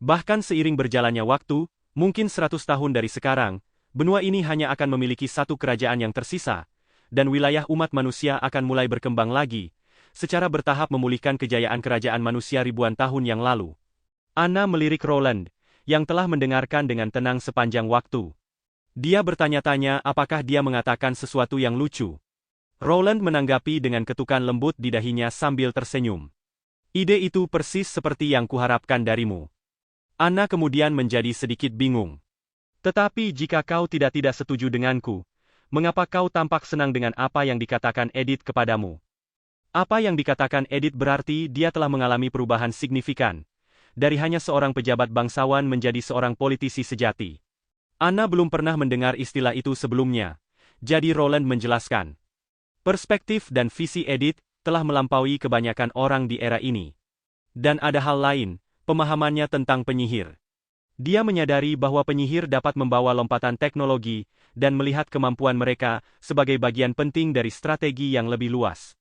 Speaker 1: Bahkan seiring berjalannya waktu, mungkin 100 tahun dari sekarang, benua ini hanya akan memiliki satu kerajaan yang tersisa, dan wilayah umat manusia akan mulai berkembang lagi, secara bertahap memulihkan kejayaan kerajaan manusia ribuan tahun yang lalu. Anna melirik Roland, yang telah mendengarkan dengan tenang sepanjang waktu. Dia bertanya-tanya apakah dia mengatakan sesuatu yang lucu. Roland menanggapi dengan ketukan lembut di dahinya sambil tersenyum. Ide itu persis seperti yang kuharapkan darimu. Anna kemudian menjadi sedikit bingung. Tetapi jika kau tidak setuju denganku, mengapa kau tampak senang dengan apa yang dikatakan Edith kepadamu? Apa yang dikatakan Edith berarti dia telah mengalami perubahan signifikan, dari hanya seorang pejabat bangsawan menjadi seorang politisi sejati. Anna belum pernah mendengar istilah itu sebelumnya, jadi Roland menjelaskan. Perspektif dan visi Edith telah melampaui kebanyakan orang di era ini. Dan ada hal lain, pemahamannya tentang penyihir. Dia menyadari bahwa penyihir dapat membawa lompatan teknologi dan melihat kemampuan mereka sebagai bagian penting dari strategi yang lebih luas.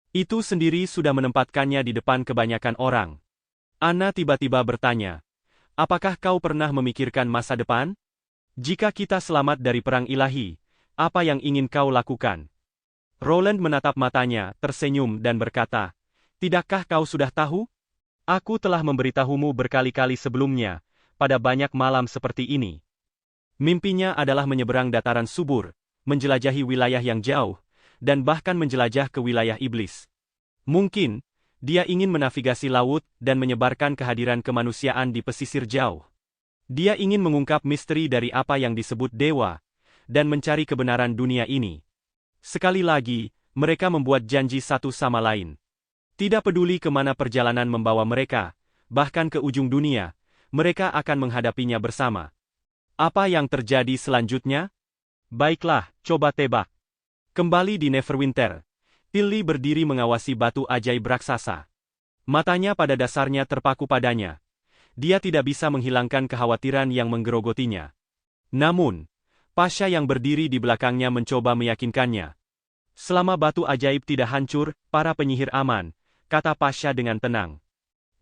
Speaker 1: Itu sendiri sudah menempatkannya di depan kebanyakan orang. Anna tiba-tiba bertanya, apakah kau pernah memikirkan masa depan? Jika kita selamat dari perang ilahi, apa yang ingin kau lakukan? Roland menatap matanya, tersenyum dan berkata, tidakkah kau sudah tahu? Aku telah memberitahumu berkali-kali sebelumnya, pada banyak malam seperti ini. Mimpinya adalah menyeberang dataran subur, menjelajahi wilayah yang jauh, dan bahkan menjelajah ke wilayah iblis. Mungkin, dia ingin menavigasi laut dan menyebarkan kehadiran kemanusiaan di pesisir jauh. Dia ingin mengungkap misteri dari apa yang disebut dewa, dan mencari kebenaran dunia ini. Sekali lagi, mereka membuat janji satu sama lain. Tidak peduli kemana perjalanan membawa mereka, bahkan ke ujung dunia, mereka akan menghadapinya bersama. Apa yang terjadi selanjutnya? Baiklah, coba tebak. Kembali di Neverwinter, Tilly berdiri mengawasi batu ajaib raksasa. Matanya pada dasarnya terpaku padanya. Dia tidak bisa menghilangkan kekhawatiran yang menggerogotinya. Namun, Pasha yang berdiri di belakangnya mencoba meyakinkannya. Selama batu ajaib tidak hancur, para penyihir aman, kata Pasha dengan tenang.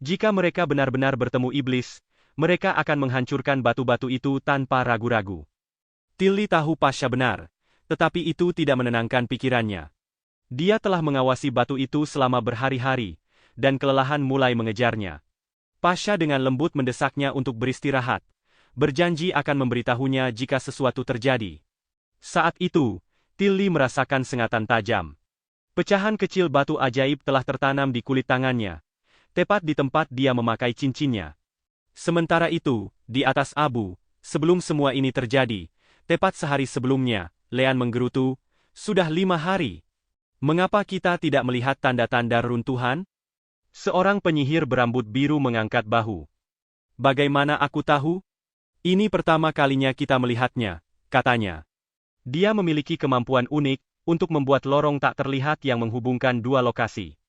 Speaker 1: Jika mereka benar-benar bertemu iblis, mereka akan menghancurkan batu-batu itu tanpa ragu-ragu. Tilly tahu Pasha benar, tetapi itu tidak menenangkan pikirannya. Dia telah mengawasi batu itu selama berhari-hari, dan kelelahan mulai mengejarnya. Pasha dengan lembut mendesaknya untuk beristirahat, berjanji akan memberitahunya jika sesuatu terjadi. Saat itu, Tilly merasakan sengatan tajam. Pecahan kecil batu ajaib telah tertanam di kulit tangannya, tepat di tempat dia memakai cincinnya. Sementara itu, di atas abu, sebelum semua ini terjadi, tepat sehari sebelumnya, Leanne menggerutu, sudah 5 hari. Mengapa kita tidak melihat tanda-tanda runtuhan? Seorang penyihir berambut biru mengangkat bahu. Bagaimana aku tahu? Ini pertama kalinya kita melihatnya, katanya. Dia memiliki kemampuan unik untuk membuat lorong tak terlihat yang menghubungkan dua lokasi.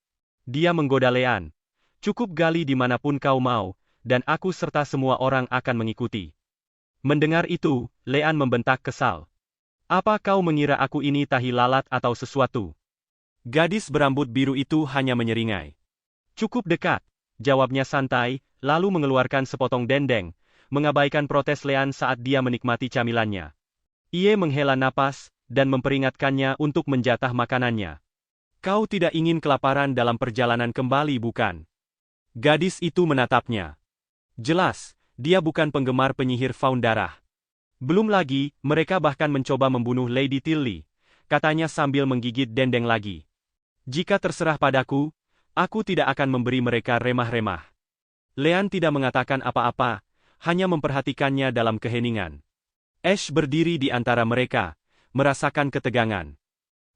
Speaker 1: Dia menggoda Leanne. Cukup gali dimanapun kau mau, dan aku serta semua orang akan mengikuti. Mendengar itu, Leanne membentak kesal. Apa kau mengira aku ini tahi lalat atau sesuatu? Gadis berambut biru itu hanya menyeringai. Cukup dekat, jawabnya santai, lalu mengeluarkan sepotong dendeng, mengabaikan protes Leanne saat dia menikmati camilannya. Ia menghela napas, dan memperingatkannya untuk menjatah makanannya. Kau tidak ingin kelaparan dalam perjalanan kembali bukan? Gadis itu menatapnya. Jelas, Dia bukan penggemar penyihir faun darah. Belum lagi, mereka bahkan mencoba membunuh Lady Tilly, katanya sambil menggigit dendeng lagi. Jika terserah padaku, aku tidak akan memberi mereka remah-remah. Leanne tidak mengatakan apa-apa, hanya memperhatikannya dalam keheningan. Ash berdiri di antara mereka, merasakan ketegangan.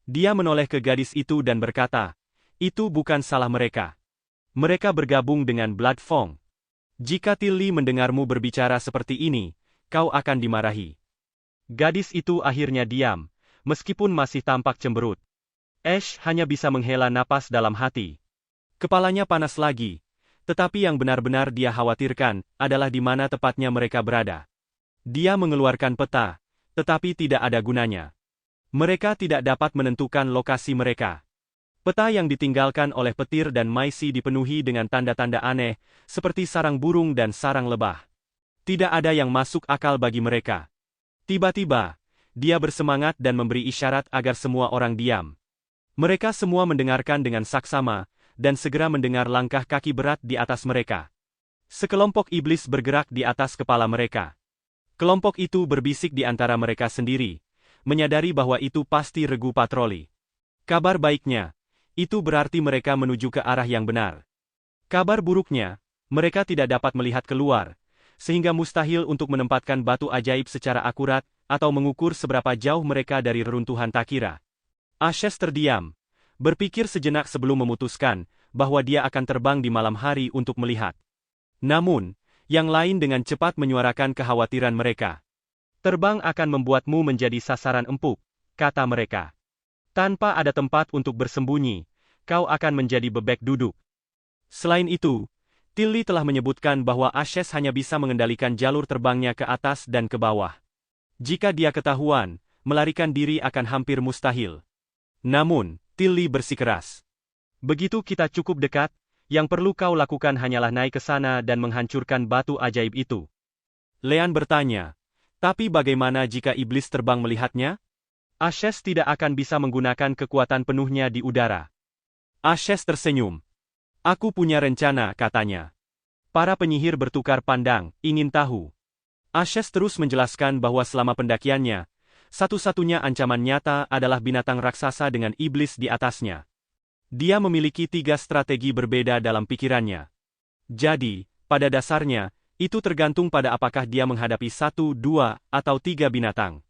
Speaker 1: Dia menoleh ke gadis itu dan berkata, itu bukan salah mereka. Mereka bergabung dengan Blood Fong. Jika Tilly mendengarmu berbicara seperti ini, kau akan dimarahi. Gadis itu akhirnya diam, meskipun masih tampak cemberut. Ash hanya bisa menghela napas dalam hati. Kepalanya panas lagi, tetapi yang benar-benar dia khawatirkan adalah di mana tepatnya mereka berada. Dia mengeluarkan peta, tetapi tidak ada gunanya. Mereka tidak dapat menentukan lokasi mereka. Peta yang ditinggalkan oleh petir dan Maisi dipenuhi dengan tanda-tanda aneh, seperti sarang burung dan sarang lebah. Tidak ada yang masuk akal bagi mereka. Tiba-tiba, dia bersemangat dan memberi isyarat agar semua orang diam. Mereka semua mendengarkan dengan saksama, dan segera mendengar langkah kaki berat di atas mereka. Sekelompok iblis bergerak di atas kepala mereka. Kelompok itu berbisik di antara mereka sendiri, menyadari bahwa itu pasti regu patroli. Kabar baiknya, itu berarti mereka menuju ke arah yang benar. Kabar buruknya, mereka tidak dapat melihat keluar, sehingga mustahil untuk menempatkan batu ajaib secara akurat, atau mengukur seberapa jauh mereka dari reruntuhan Takira. Ashes terdiam, berpikir sejenak sebelum memutuskan bahwa dia akan terbang di malam hari untuk melihat. Namun, yang lain dengan cepat menyuarakan kekhawatiran mereka. Terbang akan membuatmu menjadi sasaran empuk, kata mereka. Tanpa ada tempat untuk bersembunyi, kau akan menjadi bebek duduk. Selain itu, Tilly telah menyebutkan bahwa Ashes hanya bisa mengendalikan jalur terbangnya ke atas dan ke bawah. Jika dia ketahuan, melarikan diri akan hampir mustahil. Namun, Tilly bersikeras. Begitu kita cukup dekat, yang perlu kau lakukan hanyalah naik ke sana dan menghancurkan batu ajaib itu. Leanne bertanya, tapi bagaimana jika iblis terbang melihatnya? Ashes tidak akan bisa menggunakan kekuatan penuhnya di udara. Ashes tersenyum. Aku punya rencana, katanya. Para penyihir bertukar pandang, ingin tahu. Ashes terus menjelaskan bahwa selama pendakiannya, satu-satunya ancaman nyata adalah binatang raksasa dengan iblis di atasnya. Dia memiliki 3 strategi berbeda dalam pikirannya. Jadi, pada dasarnya, itu tergantung pada apakah dia menghadapi 1, 2, atau 3 binatang.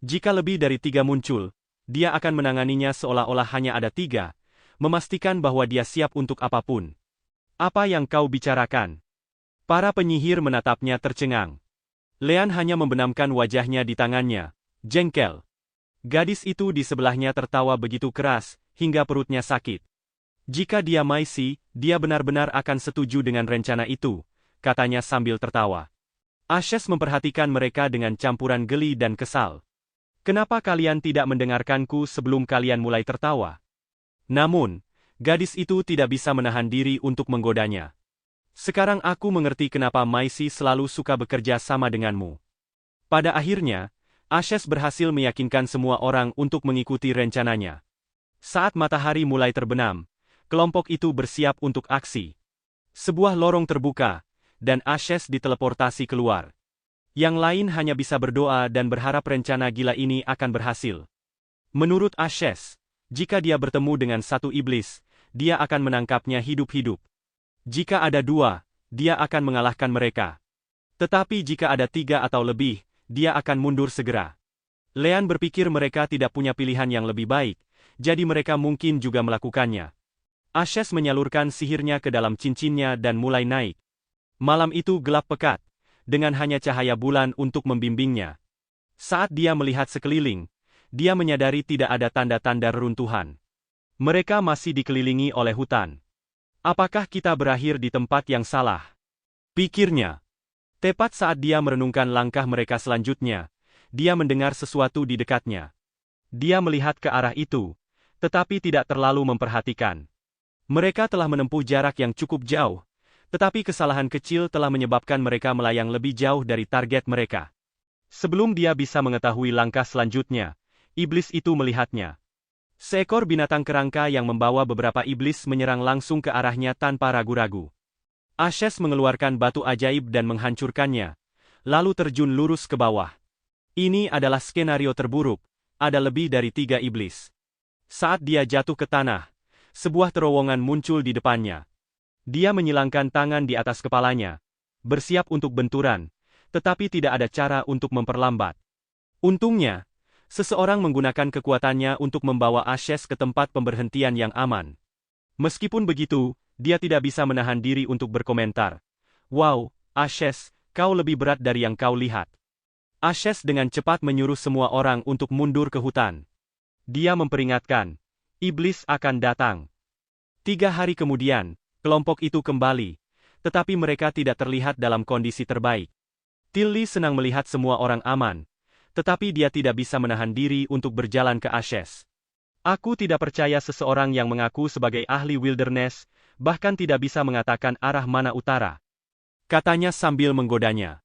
Speaker 1: Jika lebih dari 3 muncul, dia akan menanganinya seolah-olah hanya ada 3, memastikan bahwa dia siap untuk apapun. Apa yang kau bicarakan? Para penyihir menatapnya tercengang. Leanne hanya membenamkan wajahnya di tangannya, jengkel. Gadis itu di sebelahnya tertawa begitu keras, hingga perutnya sakit. Jika dia Maisi, dia benar-benar akan setuju dengan rencana itu, katanya sambil tertawa. Ashes memperhatikan mereka dengan campuran geli dan kesal. Kenapa kalian tidak mendengarkanku sebelum kalian mulai tertawa? Namun, gadis itu tidak bisa menahan diri untuk menggodanya. Sekarang aku mengerti kenapa Maisi selalu suka bekerja sama denganmu. Pada akhirnya, Ashes berhasil meyakinkan semua orang untuk mengikuti rencananya. Saat matahari mulai terbenam, kelompok itu bersiap untuk aksi. Sebuah lorong terbuka, dan Ashes diteleportasi keluar. Yang lain hanya bisa berdoa dan berharap rencana gila ini akan berhasil. Menurut Ashes, jika dia bertemu dengan satu iblis, dia akan menangkapnya hidup-hidup. Jika ada 2, dia akan mengalahkan mereka. Tetapi jika ada 3 atau lebih, dia akan mundur segera. Leanne berpikir mereka tidak punya pilihan yang lebih baik, jadi mereka mungkin juga melakukannya. Ashes menyalurkan sihirnya ke dalam cincinnya dan mulai naik. Malam itu gelap pekat, dengan hanya cahaya bulan untuk membimbingnya. Saat dia melihat sekeliling, dia menyadari tidak ada tanda-tanda reruntuhan. Mereka masih dikelilingi oleh hutan. Apakah kita berakhir di tempat yang salah? Pikirnya. Tepat saat dia merenungkan langkah mereka selanjutnya, dia mendengar sesuatu di dekatnya. Dia melihat ke arah itu, tetapi tidak terlalu memperhatikan. Mereka telah menempuh jarak yang cukup jauh, tetapi kesalahan kecil telah menyebabkan mereka melayang lebih jauh dari target mereka. Sebelum dia bisa mengetahui langkah selanjutnya, iblis itu melihatnya. Seekor binatang kerangka yang membawa beberapa iblis menyerang langsung ke arahnya tanpa ragu-ragu. Ashes mengeluarkan batu ajaib dan menghancurkannya, lalu terjun lurus ke bawah. Ini adalah skenario terburuk, ada lebih dari 3 iblis. Saat dia jatuh ke tanah, sebuah terowongan muncul di depannya. Dia menyilangkan tangan di atas kepalanya, bersiap untuk benturan, tetapi tidak ada cara untuk memperlambat. Untungnya, seseorang menggunakan kekuatannya untuk membawa Ashes ke tempat pemberhentian yang aman. Meskipun begitu, dia tidak bisa menahan diri untuk berkomentar. Wow, Ashes, kau lebih berat dari yang kau lihat. Ashes dengan cepat menyuruh semua orang untuk mundur ke hutan. Dia memperingatkan, iblis akan datang. 3 hari kemudian, kelompok itu kembali, tetapi mereka tidak terlihat dalam kondisi terbaik. Tilly senang melihat semua orang aman, tetapi dia tidak bisa menahan diri untuk berjalan ke Ashes. Aku tidak percaya seseorang yang mengaku sebagai ahli wilderness, bahkan tidak bisa mengatakan arah mana utara. Katanya sambil menggodanya.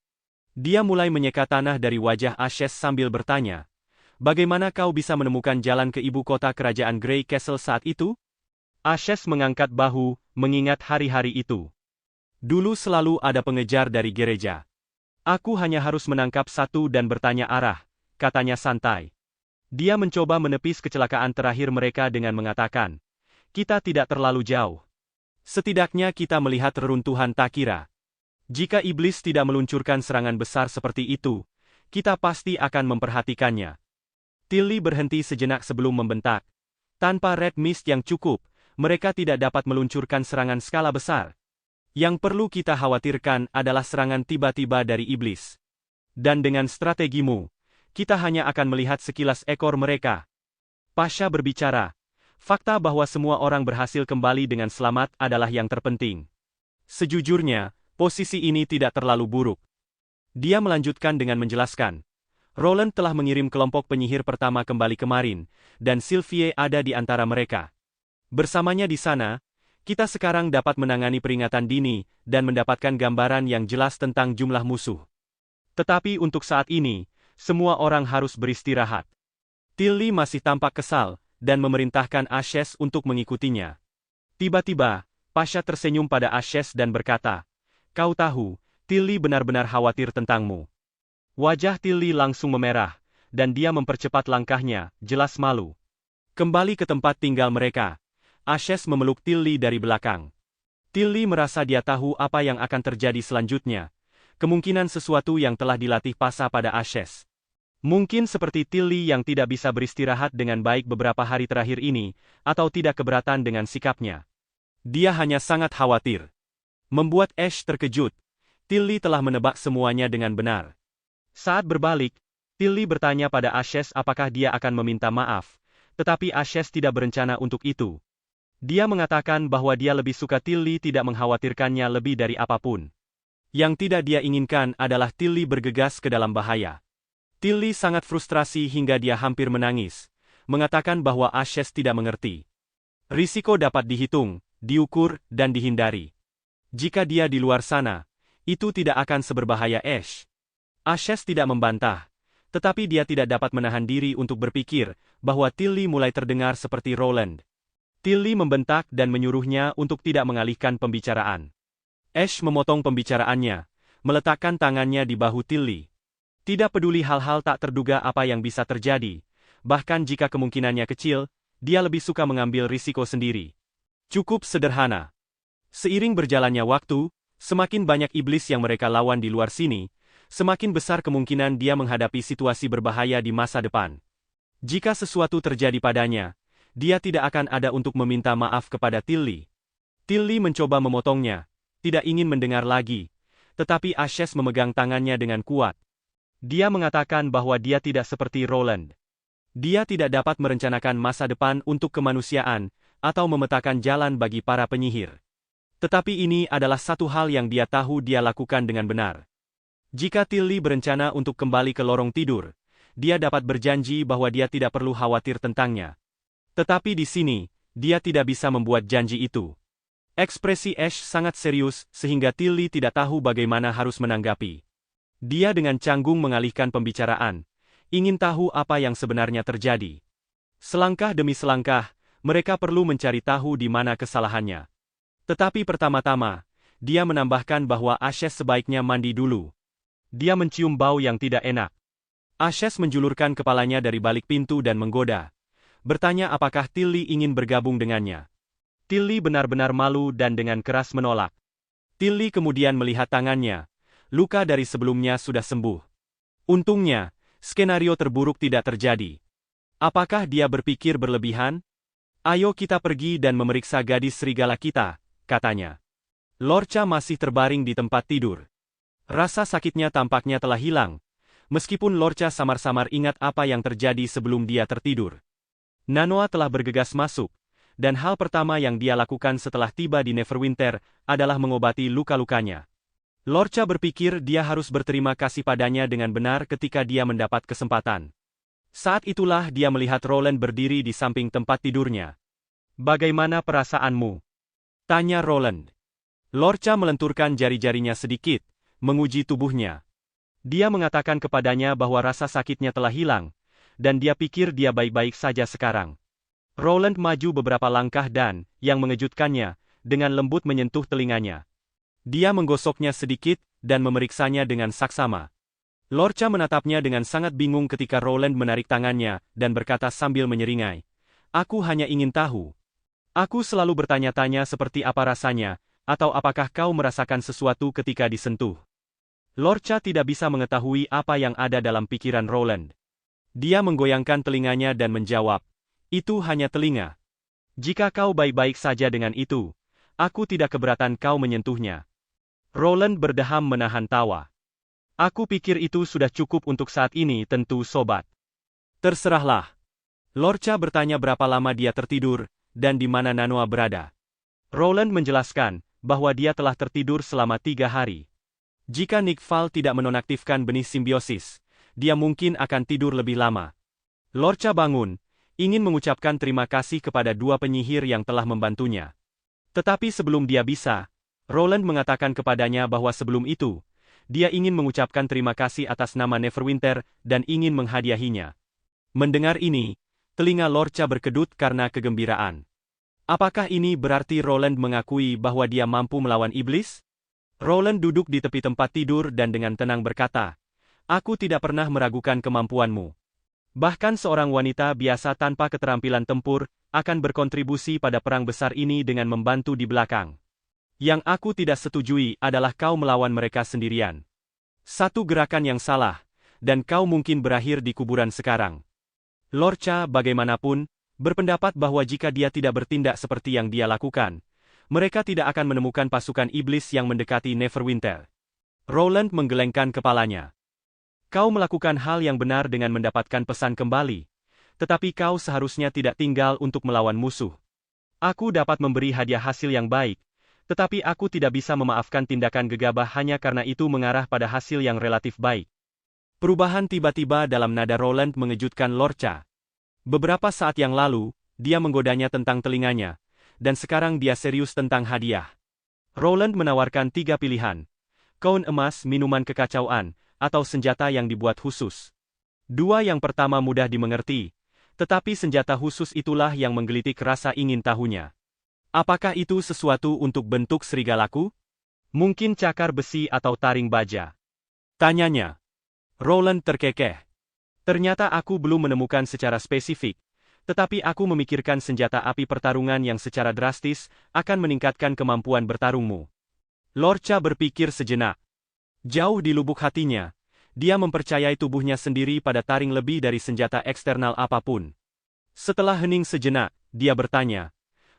Speaker 1: Dia mulai menyeka tanah dari wajah Ashes sambil bertanya, bagaimana kau bisa menemukan jalan ke ibu kota kerajaan Grey Castle saat itu? Ashes mengangkat bahu, mengingat hari-hari itu. Dulu selalu ada pengejar dari gereja. Aku hanya harus menangkap satu dan bertanya arah, katanya santai. Dia mencoba menepis kecelakaan terakhir mereka dengan mengatakan, kita tidak terlalu jauh. Setidaknya kita melihat reruntuhan Takira. Jika iblis tidak meluncurkan serangan besar seperti itu, kita pasti akan memperhatikannya. Tilly berhenti sejenak sebelum membentak. Tanpa red mist yang cukup, mereka tidak dapat meluncurkan serangan skala besar. Yang perlu kita khawatirkan adalah serangan tiba-tiba dari iblis. Dan dengan strategimu, kita hanya akan melihat sekilas ekor mereka. Pasha berbicara. Fakta bahwa semua orang berhasil kembali dengan selamat adalah yang terpenting. Sejujurnya, posisi ini tidak terlalu buruk. Dia melanjutkan dengan menjelaskan. Roland telah mengirim kelompok penyihir pertama kembali kemarin, dan Sylvie ada di antara mereka. Bersamanya di sana, kita sekarang dapat menangani peringatan dini, dan mendapatkan gambaran yang jelas tentang jumlah musuh. Tetapi untuk saat ini, semua orang harus beristirahat. Tilly masih tampak kesal, dan memerintahkan Ashes untuk mengikutinya. Tiba-tiba, Pasha tersenyum pada Ashes dan berkata, kau tahu, Tilly benar-benar khawatir tentangmu. Wajah Tilly langsung memerah, dan dia mempercepat langkahnya, jelas malu. Kembali ke tempat tinggal mereka, Ashes memeluk Tilly dari belakang. Tilly merasa dia tahu apa yang akan terjadi selanjutnya. Kemungkinan sesuatu yang telah dilatih Pasha pada Ashes. Mungkin seperti Tilly yang tidak bisa beristirahat dengan baik beberapa hari terakhir ini, atau tidak keberatan dengan sikapnya. Dia hanya sangat khawatir. Membuat Ash terkejut, Tilly telah menebak semuanya dengan benar. Saat berbalik, Tilly bertanya pada Ashes apakah dia akan meminta maaf, tetapi Ashes tidak berencana untuk itu. Dia mengatakan bahwa dia lebih suka Tilly tidak mengkhawatirkannya lebih dari apapun. Yang tidak dia inginkan adalah Tilly bergegas ke dalam bahaya. Tilly sangat frustrasi hingga dia hampir menangis, mengatakan bahwa Ashes tidak mengerti. Risiko dapat dihitung, diukur, dan dihindari. Jika dia di luar sana, itu tidak akan seberbahaya Ash. Ashes tidak membantah, tetapi dia tidak dapat menahan diri untuk berpikir bahwa Tilly mulai terdengar seperti Roland. Tilly membentak dan menyuruhnya untuk tidak mengalihkan pembicaraan. Ash memotong pembicaraannya, meletakkan tangannya di bahu Tilly. Tidak peduli hal-hal tak terduga apa yang bisa terjadi, bahkan jika kemungkinannya kecil, dia lebih suka mengambil risiko sendiri. Cukup sederhana. Seiring berjalannya waktu, semakin banyak iblis yang mereka lawan di luar sini, semakin besar kemungkinan dia menghadapi situasi berbahaya di masa depan. Jika sesuatu terjadi padanya, dia tidak akan ada untuk meminta maaf kepada Tilly. Tilly mencoba memotongnya, tidak ingin mendengar lagi, tetapi Ashes memegang tangannya dengan kuat. Dia mengatakan bahwa dia tidak seperti Roland. Dia tidak dapat merencanakan masa depan untuk kemanusiaan, atau memetakan jalan bagi para penyihir. Tetapi ini adalah satu hal yang dia tahu dia lakukan dengan benar. Jika Tilly berencana untuk kembali ke lorong tidur, dia dapat berjanji bahwa dia tidak perlu khawatir tentangnya. Tetapi di sini, dia tidak bisa membuat janji itu. Ekspresi Ash sangat serius sehingga Tilly tidak tahu bagaimana harus menanggapi. Dia dengan canggung mengalihkan pembicaraan, ingin tahu apa yang sebenarnya terjadi. Selangkah demi selangkah, mereka perlu mencari tahu di mana kesalahannya. Tetapi pertama-tama, dia menambahkan bahwa Ashes sebaiknya mandi dulu. Dia mencium bau yang tidak enak. Ashes menjulurkan kepalanya dari balik pintu dan menggoda, bertanya apakah Tilly ingin bergabung dengannya. Tilly benar-benar malu dan dengan keras menolak. Tilly kemudian melihat tangannya. Luka dari sebelumnya sudah sembuh. Untungnya, skenario terburuk tidak terjadi. Apakah dia berpikir berlebihan? Ayo kita pergi dan memeriksa gadis serigala kita, katanya. Lorca masih terbaring di tempat tidur. Rasa sakitnya tampaknya telah hilang, meskipun Lorca samar-samar ingat apa yang terjadi sebelum dia tertidur. Nanoa telah bergegas masuk, dan hal pertama yang dia lakukan setelah tiba di Neverwinter adalah mengobati luka-lukanya. Lorca berpikir dia harus berterima kasih padanya dengan benar ketika dia mendapat kesempatan. Saat itulah dia melihat Roland berdiri di samping tempat tidurnya. "Bagaimana perasaanmu?" tanya Roland. Lorca melenturkan jari-jarinya sedikit, menguji tubuhnya. Dia mengatakan kepadanya bahwa rasa sakitnya telah hilang, dan dia pikir dia baik-baik saja sekarang. Roland maju beberapa langkah dan, yang mengejutkannya, dengan lembut menyentuh telinganya. Dia menggosoknya sedikit, dan memeriksanya dengan saksama. Lorca menatapnya dengan sangat bingung ketika Roland menarik tangannya, dan berkata sambil menyeringai, "Aku hanya ingin tahu. Aku selalu bertanya-tanya seperti apa rasanya, atau apakah kau merasakan sesuatu ketika disentuh." Lorca tidak bisa mengetahui apa yang ada dalam pikiran Roland. Dia menggoyangkan telinganya dan menjawab, "Itu hanya telinga. Jika kau baik-baik saja dengan itu, aku tidak keberatan kau menyentuhnya." Roland berdeham menahan tawa. "Aku pikir itu sudah cukup untuk saat ini tentu sobat." "Terserahlah." Lorca bertanya berapa lama dia tertidur, dan di mana Nanoa berada. Roland menjelaskan bahwa dia telah tertidur selama 3 hari. Jika Nick Val tidak menonaktifkan benih simbiosis, dia mungkin akan tidur lebih lama. Lorca bangun, ingin mengucapkan terima kasih kepada 2 penyihir yang telah membantunya. Tetapi sebelum dia bisa, Roland mengatakan kepadanya bahwa sebelum itu, dia ingin mengucapkan terima kasih atas nama Neverwinter dan ingin menghadiahinya. Mendengar ini, telinga Lorca berkedut karena kegembiraan. Apakah ini berarti Roland mengakui bahwa dia mampu melawan iblis? Roland duduk di tepi tempat tidur dan dengan tenang berkata, "Aku tidak pernah meragukan kemampuanmu. Bahkan seorang wanita biasa tanpa keterampilan tempur akan berkontribusi pada perang besar ini dengan membantu di belakang. Yang aku tidak setujui adalah kau melawan mereka sendirian. Satu gerakan yang salah, dan kau mungkin berakhir di kuburan sekarang." Lorca, bagaimanapun, berpendapat bahwa jika dia tidak bertindak seperti yang dia lakukan, mereka tidak akan menemukan pasukan iblis yang mendekati Neverwinter. Roland menggelengkan kepalanya. "Kau melakukan hal yang benar dengan mendapatkan pesan kembali, tetapi kau seharusnya tidak tinggal untuk melawan musuh. Aku dapat memberi hadiah hasil yang baik, tetapi aku tidak bisa memaafkan tindakan gegabah hanya karena itu mengarah pada hasil yang relatif baik." Perubahan tiba-tiba dalam nada Roland mengejutkan Lorca. Beberapa saat yang lalu, dia menggodanya tentang telinganya, dan sekarang dia serius tentang hadiah. Roland menawarkan 3 pilihan: koin emas, minuman kekacauan, atau senjata yang dibuat khusus. 2 yang pertama mudah dimengerti, tetapi senjata khusus itulah yang menggelitik rasa ingin tahunya. Apakah itu sesuatu untuk bentuk serigalaku? Mungkin cakar besi atau taring baja? Tanyanya. Roland terkekeh. Ternyata aku belum menemukan secara spesifik, tetapi aku memikirkan senjata api pertarungan yang secara drastis akan meningkatkan kemampuan bertarungmu. Lorca berpikir sejenak. Jauh di lubuk hatinya, dia mempercayai tubuhnya sendiri pada taring lebih dari senjata eksternal apapun. Setelah hening sejenak, dia bertanya,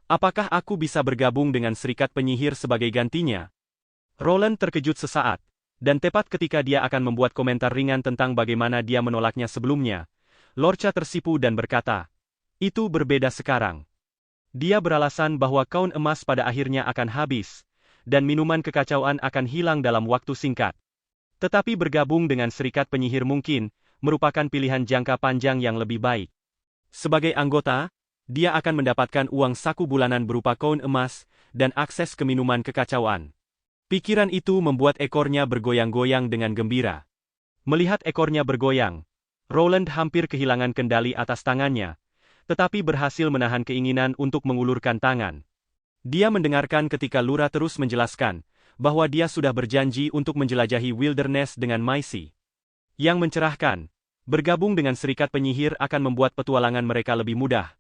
Speaker 1: "Apakah aku bisa bergabung dengan serikat penyihir sebagai gantinya?" Roland terkejut sesaat, dan tepat ketika dia akan membuat komentar ringan tentang bagaimana dia menolaknya sebelumnya, Lorca tersipu dan berkata, "Itu berbeda sekarang." Dia beralasan bahwa koin emas pada akhirnya akan habis, dan minuman kekacauan akan hilang dalam waktu singkat. Tetapi bergabung dengan serikat penyihir mungkin merupakan pilihan jangka panjang yang lebih baik. Sebagai anggota, dia akan mendapatkan uang saku bulanan berupa koin emas dan akses ke minuman kekacauan. Pikiran itu membuat ekornya bergoyang-goyang dengan gembira. Melihat ekornya bergoyang, Roland hampir kehilangan kendali atas tangannya, tetapi berhasil menahan keinginan untuk mengulurkan tangan. Dia mendengarkan ketika Lura terus menjelaskan bahwa dia sudah berjanji untuk menjelajahi wilderness dengan Maisie. Yang mencerahkan, bergabung dengan serikat penyihir akan membuat petualangan mereka lebih mudah,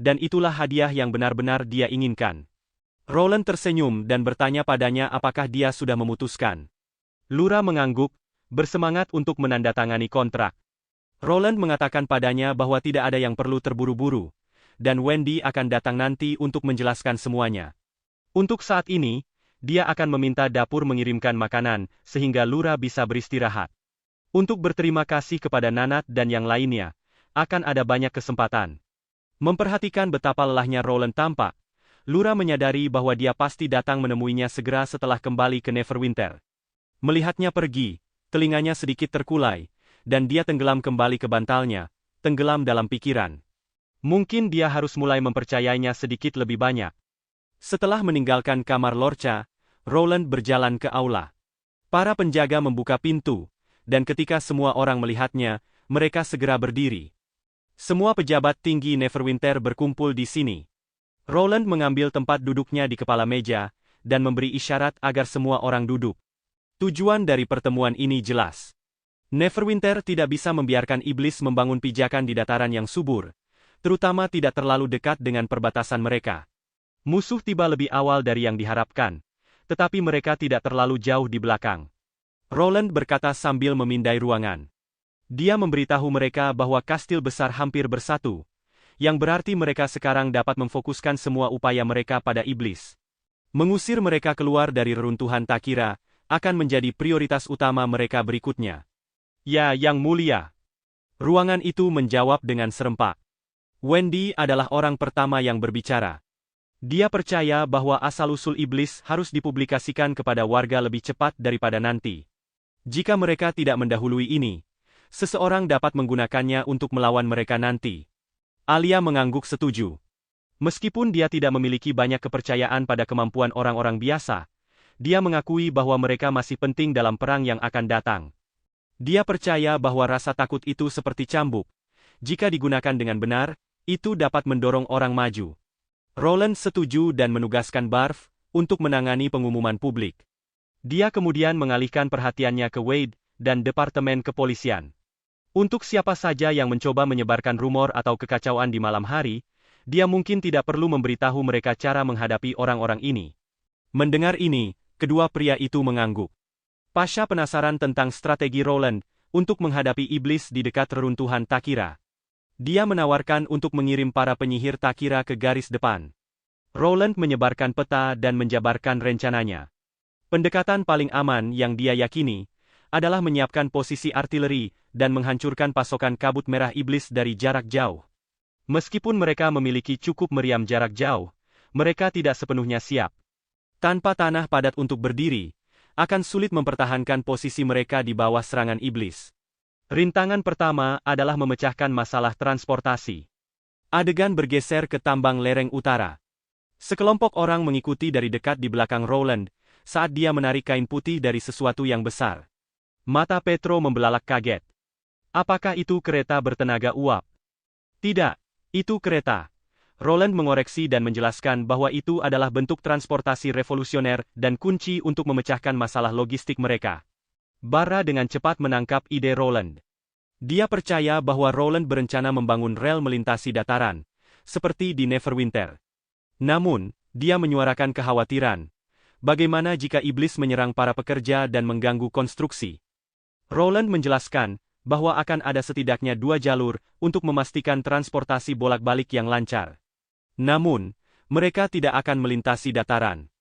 Speaker 1: dan itulah hadiah yang benar-benar dia inginkan. Roland tersenyum dan bertanya padanya apakah dia sudah memutuskan. Lura mengangguk, bersemangat untuk menandatangani kontrak. Roland mengatakan padanya bahwa tidak ada yang perlu terburu-buru, dan Wendy akan datang nanti untuk menjelaskan semuanya. Untuk saat ini, dia akan meminta dapur mengirimkan makanan, sehingga Lura bisa beristirahat. Untuk berterima kasih kepada Nanat dan yang lainnya, akan ada banyak kesempatan. Memperhatikan betapa lelahnya Roland tampak, Lura menyadari bahwa dia pasti datang menemuinya segera setelah kembali ke Neverwinter. Melihatnya pergi, telinganya sedikit terkulai, dan dia tenggelam kembali ke bantalnya, tenggelam dalam pikiran. Mungkin dia harus mulai mempercayainya sedikit lebih banyak. Setelah meninggalkan kamar Lorca, Roland berjalan ke aula. Para penjaga membuka pintu, dan ketika semua orang melihatnya, mereka segera berdiri. Semua pejabat tinggi Neverwinter berkumpul di sini. Roland mengambil tempat duduknya di kepala meja, dan memberi isyarat agar semua orang duduk. Tujuan dari pertemuan ini jelas. Neverwinter tidak bisa membiarkan iblis membangun pijakan di dataran yang subur, terutama tidak terlalu dekat dengan perbatasan mereka. Musuh tiba lebih awal dari yang diharapkan, tetapi mereka tidak terlalu jauh di belakang. Roland berkata sambil memindai ruangan. Dia memberitahu mereka bahwa kastil besar hampir bersatu, yang berarti mereka sekarang dapat memfokuskan semua upaya mereka pada iblis. Mengusir mereka keluar dari reruntuhan Takira akan menjadi prioritas utama mereka berikutnya. Ya, Yang Mulia. Ruangan itu menjawab dengan serempak. Wendy adalah orang pertama yang berbicara. Dia percaya bahwa asal-usul iblis harus dipublikasikan kepada warga lebih cepat daripada nanti. Jika mereka tidak mendahului ini, seseorang dapat menggunakannya untuk melawan mereka nanti. Alia mengangguk setuju. Meskipun dia tidak memiliki banyak kepercayaan pada kemampuan orang-orang biasa, dia mengakui bahwa mereka masih penting dalam perang yang akan datang. Dia percaya bahwa rasa takut itu seperti cambuk. Jika digunakan dengan benar, itu dapat mendorong orang maju. Roland setuju dan menugaskan Barf untuk menangani pengumuman publik. Dia kemudian mengalihkan perhatiannya ke Wade dan Departemen Kepolisian. Untuk siapa saja yang mencoba menyebarkan rumor atau kekacauan di malam hari, dia mungkin tidak perlu memberitahu mereka cara menghadapi orang-orang ini. Mendengar ini, kedua pria itu mengangguk. Pasha penasaran tentang strategi Roland untuk menghadapi iblis di dekat reruntuhan Takira. Dia menawarkan untuk mengirim para penyihir Takira ke garis depan. Roland menyebarkan peta dan menjabarkan rencananya. Pendekatan paling aman yang dia yakini adalah menyiapkan posisi artileri dan menghancurkan pasokan kabut merah iblis dari jarak jauh. Meskipun mereka memiliki cukup meriam jarak jauh, mereka tidak sepenuhnya siap. Tanpa tanah padat untuk berdiri, akan sulit mempertahankan posisi mereka di bawah serangan iblis. Rintangan pertama adalah memecahkan masalah transportasi. Adegan bergeser ke tambang lereng utara. Sekelompok orang mengikuti dari dekat di belakang Roland, saat dia menarik kain putih dari sesuatu yang besar. Mata Petro membelalak kaget. Apakah itu kereta bertenaga uap? Tidak, itu kereta. Roland mengoreksi dan menjelaskan bahwa itu adalah bentuk transportasi revolusioner dan kunci untuk memecahkan masalah logistik mereka. Barra dengan cepat menangkap ide Roland. Dia percaya bahwa Roland berencana membangun rel melintasi dataran, seperti di Neverwinter. Namun, dia menyuarakan kekhawatiran. Bagaimana jika iblis menyerang para pekerja dan mengganggu konstruksi? Roland menjelaskan bahwa akan ada setidaknya 2 jalur untuk memastikan transportasi bolak-balik yang lancar. Namun, mereka tidak akan melintasi dataran.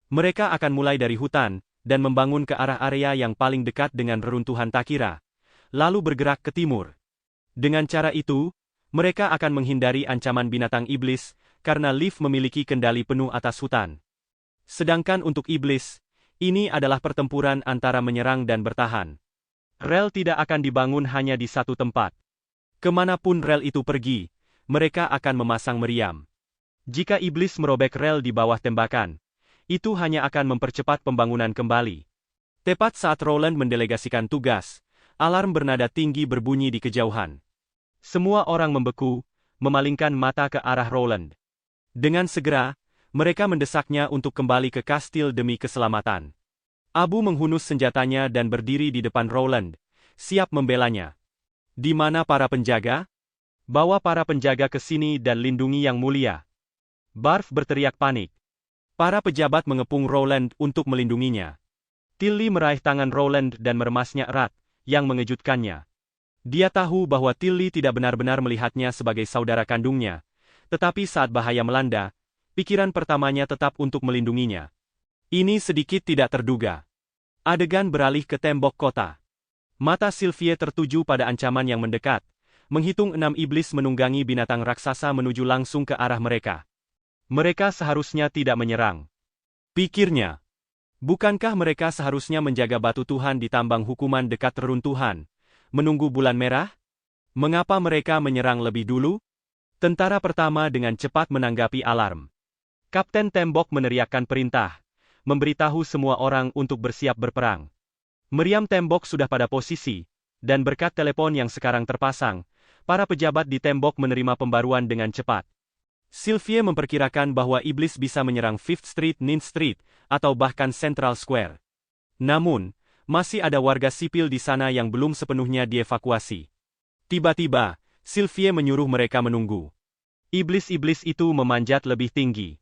Speaker 1: Mereka akan mulai dari hutan dan membangun ke arah area yang paling dekat dengan reruntuhan Takira, lalu bergerak ke timur. Dengan cara itu, mereka akan menghindari ancaman binatang iblis karena Leaf memiliki kendali penuh atas hutan. Sedangkan untuk iblis, ini adalah pertempuran antara menyerang dan bertahan. Rel tidak akan dibangun hanya di satu tempat. Kemanapun rel itu pergi, mereka akan memasang meriam. Jika iblis merobek rel di bawah tembakan, itu hanya akan mempercepat pembangunan kembali. Tepat saat Roland mendelegasikan tugas, alarm bernada tinggi berbunyi di kejauhan. Semua orang membeku, memalingkan mata ke arah Roland. Dengan segera, mereka mendesaknya untuk kembali ke kastil demi keselamatan. Abu menghunus senjatanya dan berdiri di depan Rowland, siap membelanya. Di mana para penjaga? Bawa para penjaga ke sini dan lindungi yang mulia. Barf berteriak panik. Para pejabat mengepung Rowland untuk melindunginya. Tilly meraih tangan Rowland dan meremasnya erat, yang mengejutkannya. Dia tahu bahwa Tilly tidak benar-benar melihatnya sebagai saudara kandungnya, tetapi saat bahaya melanda, pikiran pertamanya tetap untuk melindunginya. Ini sedikit tidak terduga. Adegan beralih ke tembok kota. Mata Sylvie tertuju pada ancaman yang mendekat, menghitung 6 iblis menunggangi binatang raksasa menuju langsung ke arah mereka. Mereka seharusnya tidak menyerang. Pikirnya. Bukankah mereka seharusnya menjaga batu Tuhan di tambang hukuman dekat reruntuhan, menunggu bulan merah? Mengapa mereka menyerang lebih dulu? Tentara pertama dengan cepat menanggapi alarm. Kapten Tembok meneriakkan perintah, memberitahu semua orang untuk bersiap berperang. Meriam Tembok sudah pada posisi, dan berkat telepon yang sekarang terpasang, para pejabat di Tembok menerima pembaruan dengan cepat. Sylvie memperkirakan bahwa iblis bisa menyerang Fifth Street, Ninth Street, atau bahkan Central Square. Namun, masih ada warga sipil di sana yang belum sepenuhnya dievakuasi. Tiba-tiba, Sylvie menyuruh mereka menunggu. Iblis-iblis itu memanjat lebih tinggi.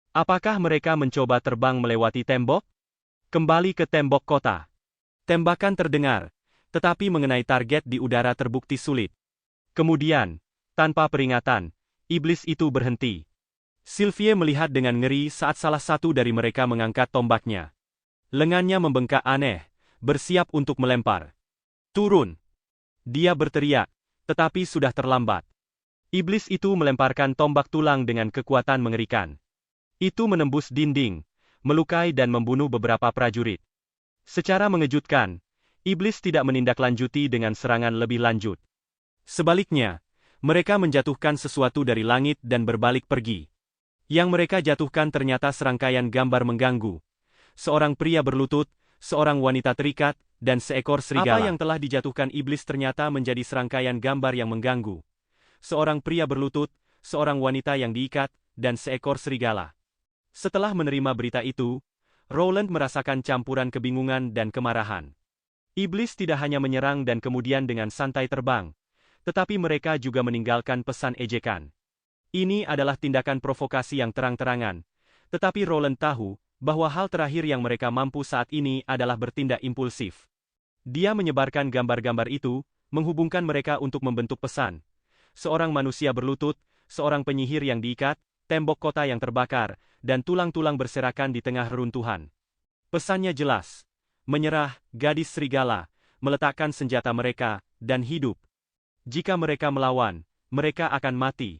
Speaker 1: Apakah mereka mencoba terbang melewati tembok? Kembali ke tembok kota. Tembakan terdengar, tetapi mengenai target di udara terbukti sulit. Kemudian, tanpa peringatan, iblis itu berhenti. Sylvie melihat dengan ngeri saat salah satu dari mereka mengangkat tombaknya. Lengannya membengkak aneh, bersiap untuk melempar. Turun! Dia berteriak, tetapi sudah terlambat. Iblis itu melemparkan tombak tulang dengan kekuatan mengerikan. Itu menembus dinding, melukai dan membunuh beberapa prajurit. Secara mengejutkan, iblis tidak menindaklanjuti dengan serangan lebih lanjut. Sebaliknya, mereka menjatuhkan sesuatu dari langit dan berbalik pergi. Yang mereka jatuhkan ternyata serangkaian gambar mengganggu. Seorang pria berlutut, seorang wanita terikat, dan seekor serigala. Apa yang telah dijatuhkan iblis ternyata menjadi serangkaian gambar yang mengganggu. Seorang pria berlutut, seorang wanita yang diikat, dan seekor serigala. Setelah menerima berita itu, Rowland merasakan campuran kebingungan dan kemarahan. Iblis tidak hanya menyerang dan kemudian dengan santai terbang, tetapi mereka juga meninggalkan pesan ejekan. Ini adalah tindakan provokasi yang terang-terangan, tetapi Rowland tahu bahwa hal terakhir yang mereka mampu saat ini adalah bertindak impulsif. Dia menyebarkan gambar-gambar itu, menghubungkan mereka untuk membentuk pesan. Seorang manusia berlutut, seorang penyihir yang diikat, tembok kota yang terbakar, dan tulang-tulang berserakan di tengah reruntuhan. Pesannya jelas. Menyerah, gadis serigala, meletakkan senjata mereka, dan hidup. Jika mereka melawan, mereka akan mati.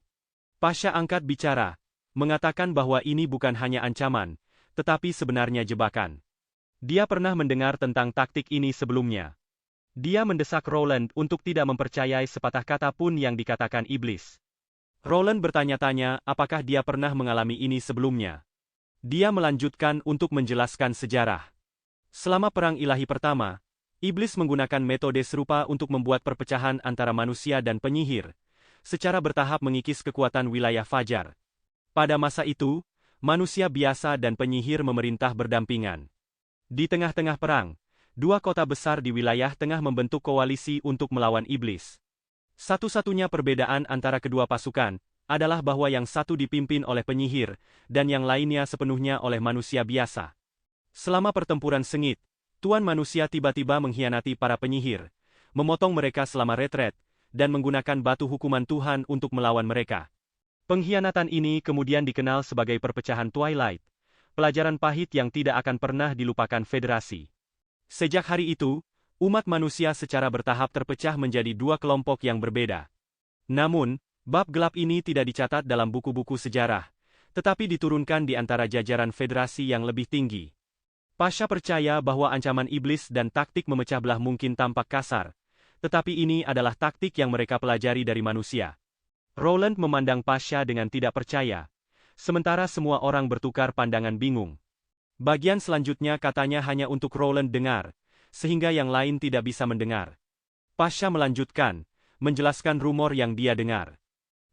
Speaker 1: Pasha angkat bicara, mengatakan bahwa ini bukan hanya ancaman, tetapi sebenarnya jebakan. Dia pernah mendengar tentang taktik ini sebelumnya. Dia mendesak Rowland untuk tidak mempercayai sepatah kata pun yang dikatakan iblis. Rowland bertanya-tanya apakah dia pernah mengalami ini sebelumnya. Dia melanjutkan untuk menjelaskan sejarah. Selama Perang Ilahi Pertama, iblis menggunakan metode serupa untuk membuat perpecahan antara manusia dan penyihir, secara bertahap mengikis kekuatan wilayah fajar. Pada masa itu, manusia biasa dan penyihir memerintah berdampingan. Di tengah-tengah perang, dua kota besar di wilayah tengah membentuk koalisi untuk melawan iblis. Satu-satunya perbedaan antara kedua pasukan adalah bahwa yang satu dipimpin oleh penyihir, dan yang lainnya sepenuhnya oleh manusia biasa. Selama pertempuran sengit, Tuan Manusia tiba-tiba mengkhianati para penyihir, memotong mereka selama retret, dan menggunakan batu hukuman Tuhan untuk melawan mereka. Pengkhianatan ini kemudian dikenal sebagai perpecahan Twilight, pelajaran pahit yang tidak akan pernah dilupakan Federasi. Sejak hari itu, umat manusia secara bertahap terpecah menjadi dua kelompok yang berbeda. Namun, bab gelap ini tidak dicatat dalam buku-buku sejarah, tetapi diturunkan di antara jajaran Federasi yang lebih tinggi. Pasha percaya bahwa ancaman iblis dan taktik memecah belah mungkin tampak kasar, tetapi ini adalah taktik yang mereka pelajari dari manusia. Rowland memandang Pasha dengan tidak percaya, sementara semua orang bertukar pandangan bingung. Bagian selanjutnya katanya hanya untuk Rowland dengar, sehingga yang lain tidak bisa mendengar. Pasha melanjutkan, menjelaskan rumor yang dia dengar.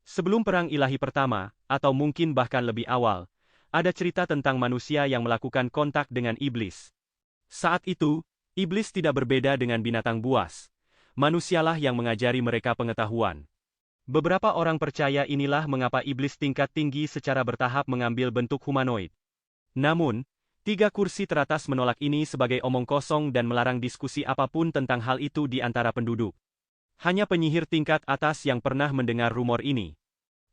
Speaker 1: Sebelum Perang Ilahi Pertama, atau mungkin bahkan lebih awal, ada cerita tentang manusia yang melakukan kontak dengan iblis. Saat itu, iblis tidak berbeda dengan binatang buas. Manusialah yang mengajari mereka pengetahuan. Beberapa orang percaya inilah mengapa iblis tingkat tinggi secara bertahap mengambil bentuk humanoid. Namun, 3 kursi teratas menolak ini sebagai omong kosong dan melarang diskusi apapun tentang hal itu di antara penduduk. Hanya penyihir tingkat atas yang pernah mendengar rumor ini.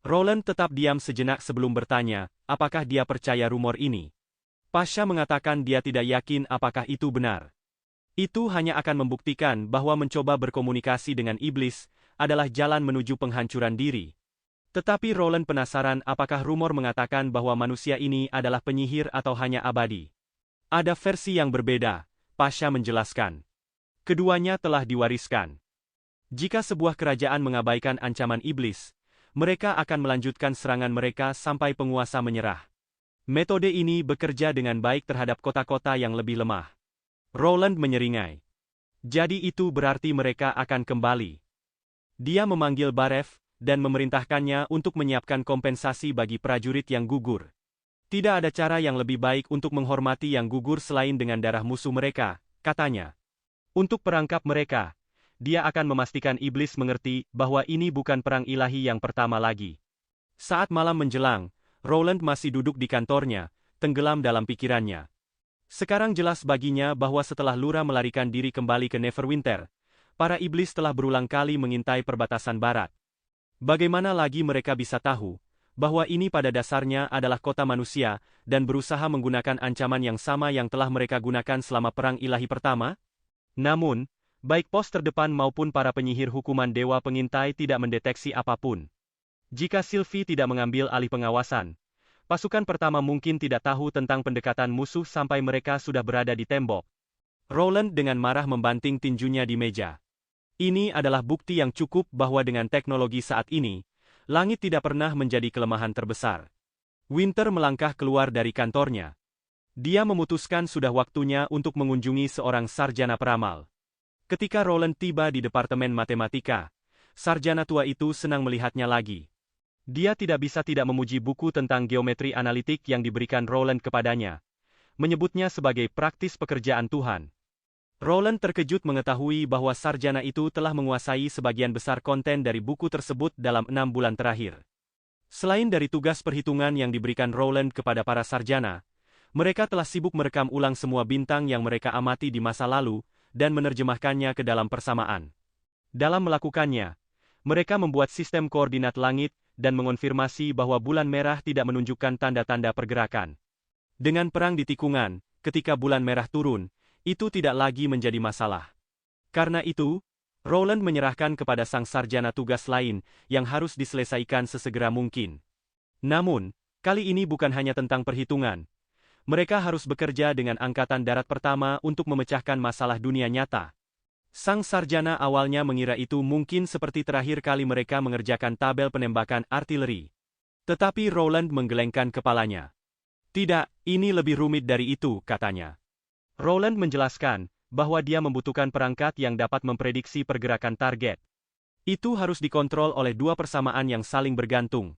Speaker 1: Roland tetap diam sejenak sebelum bertanya, apakah dia percaya rumor ini. Pasha mengatakan dia tidak yakin apakah itu benar. Itu hanya akan membuktikan bahwa mencoba berkomunikasi dengan iblis adalah jalan menuju penghancuran diri. Tetapi Roland penasaran apakah rumor mengatakan bahwa manusia ini adalah penyihir atau hanya abadi. Ada versi yang berbeda, Pasha menjelaskan. Keduanya telah diwariskan. Jika sebuah kerajaan mengabaikan ancaman iblis, mereka akan melanjutkan serangan mereka sampai penguasa menyerah. Metode ini bekerja dengan baik terhadap kota-kota yang lebih lemah. Roland menyeringai. Jadi itu berarti mereka akan kembali. Dia memanggil Baref dan memerintahkannya untuk menyiapkan kompensasi bagi prajurit yang gugur. Tidak ada cara yang lebih baik untuk menghormati yang gugur selain dengan darah musuh mereka, katanya. Untuk perangkap mereka, dia akan memastikan iblis mengerti bahwa ini bukan perang ilahi yang pertama lagi. Saat malam menjelang, Roland masih duduk di kantornya, tenggelam dalam pikirannya. Sekarang jelas baginya bahwa setelah Lura melarikan diri kembali ke Neverwinter, para iblis telah berulang kali mengintai perbatasan barat. Bagaimana lagi mereka bisa tahu bahwa ini pada dasarnya adalah kota manusia dan berusaha menggunakan ancaman yang sama yang telah mereka gunakan selama Perang Ilahi pertama? Namun, baik pos terdepan maupun para penyihir hukuman dewa pengintai tidak mendeteksi apapun. Jika Sylvie tidak mengambil alih pengawasan, pasukan pertama mungkin tidak tahu tentang pendekatan musuh sampai mereka sudah berada di tembok. Roland dengan marah membanting tinjunya di meja. Ini adalah bukti yang cukup bahwa dengan teknologi saat ini, langit tidak pernah menjadi kelemahan terbesar. Winter melangkah keluar dari kantornya. Dia memutuskan sudah waktunya untuk mengunjungi seorang sarjana peramal. Ketika Roland tiba di departemen matematika, sarjana tua itu senang melihatnya lagi. Dia tidak bisa tidak memuji buku tentang geometri analitik yang diberikan Roland kepadanya, menyebutnya sebagai praktis pekerjaan Tuhan. Roland terkejut mengetahui bahwa sarjana itu telah menguasai sebagian besar konten dari buku tersebut dalam 6 bulan terakhir. Selain dari tugas perhitungan yang diberikan Roland kepada para sarjana, mereka telah sibuk merekam ulang semua bintang yang mereka amati di masa lalu dan menerjemahkannya ke dalam persamaan. Dalam melakukannya, mereka membuat sistem koordinat langit dan mengonfirmasi bahwa bulan merah tidak menunjukkan tanda-tanda pergerakan. Dengan perang di tikungan, ketika bulan merah turun, itu tidak lagi menjadi masalah. Karena itu, Roland menyerahkan kepada sang sarjana tugas lain yang harus diselesaikan sesegera mungkin. Namun, kali ini bukan hanya tentang perhitungan. Mereka harus bekerja dengan Angkatan Darat Pertama untuk memecahkan masalah dunia nyata. Sang sarjana awalnya mengira itu mungkin seperti terakhir kali mereka mengerjakan tabel penembakan artileri. Tetapi Roland menggelengkan kepalanya. Tidak, ini lebih rumit dari itu, katanya. Roland menjelaskan bahwa dia membutuhkan perangkat yang dapat memprediksi pergerakan target. Itu harus dikontrol oleh 2 persamaan yang saling bergantung.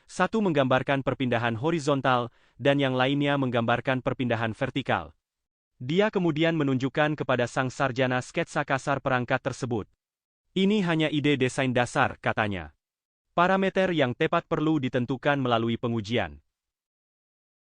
Speaker 1: Satu menggambarkan perpindahan horizontal, dan yang lainnya menggambarkan perpindahan vertikal. Dia kemudian menunjukkan kepada sang sarjana sketsa kasar perangkat tersebut. Ini hanya ide desain dasar, katanya. Parameter yang tepat perlu ditentukan melalui pengujian.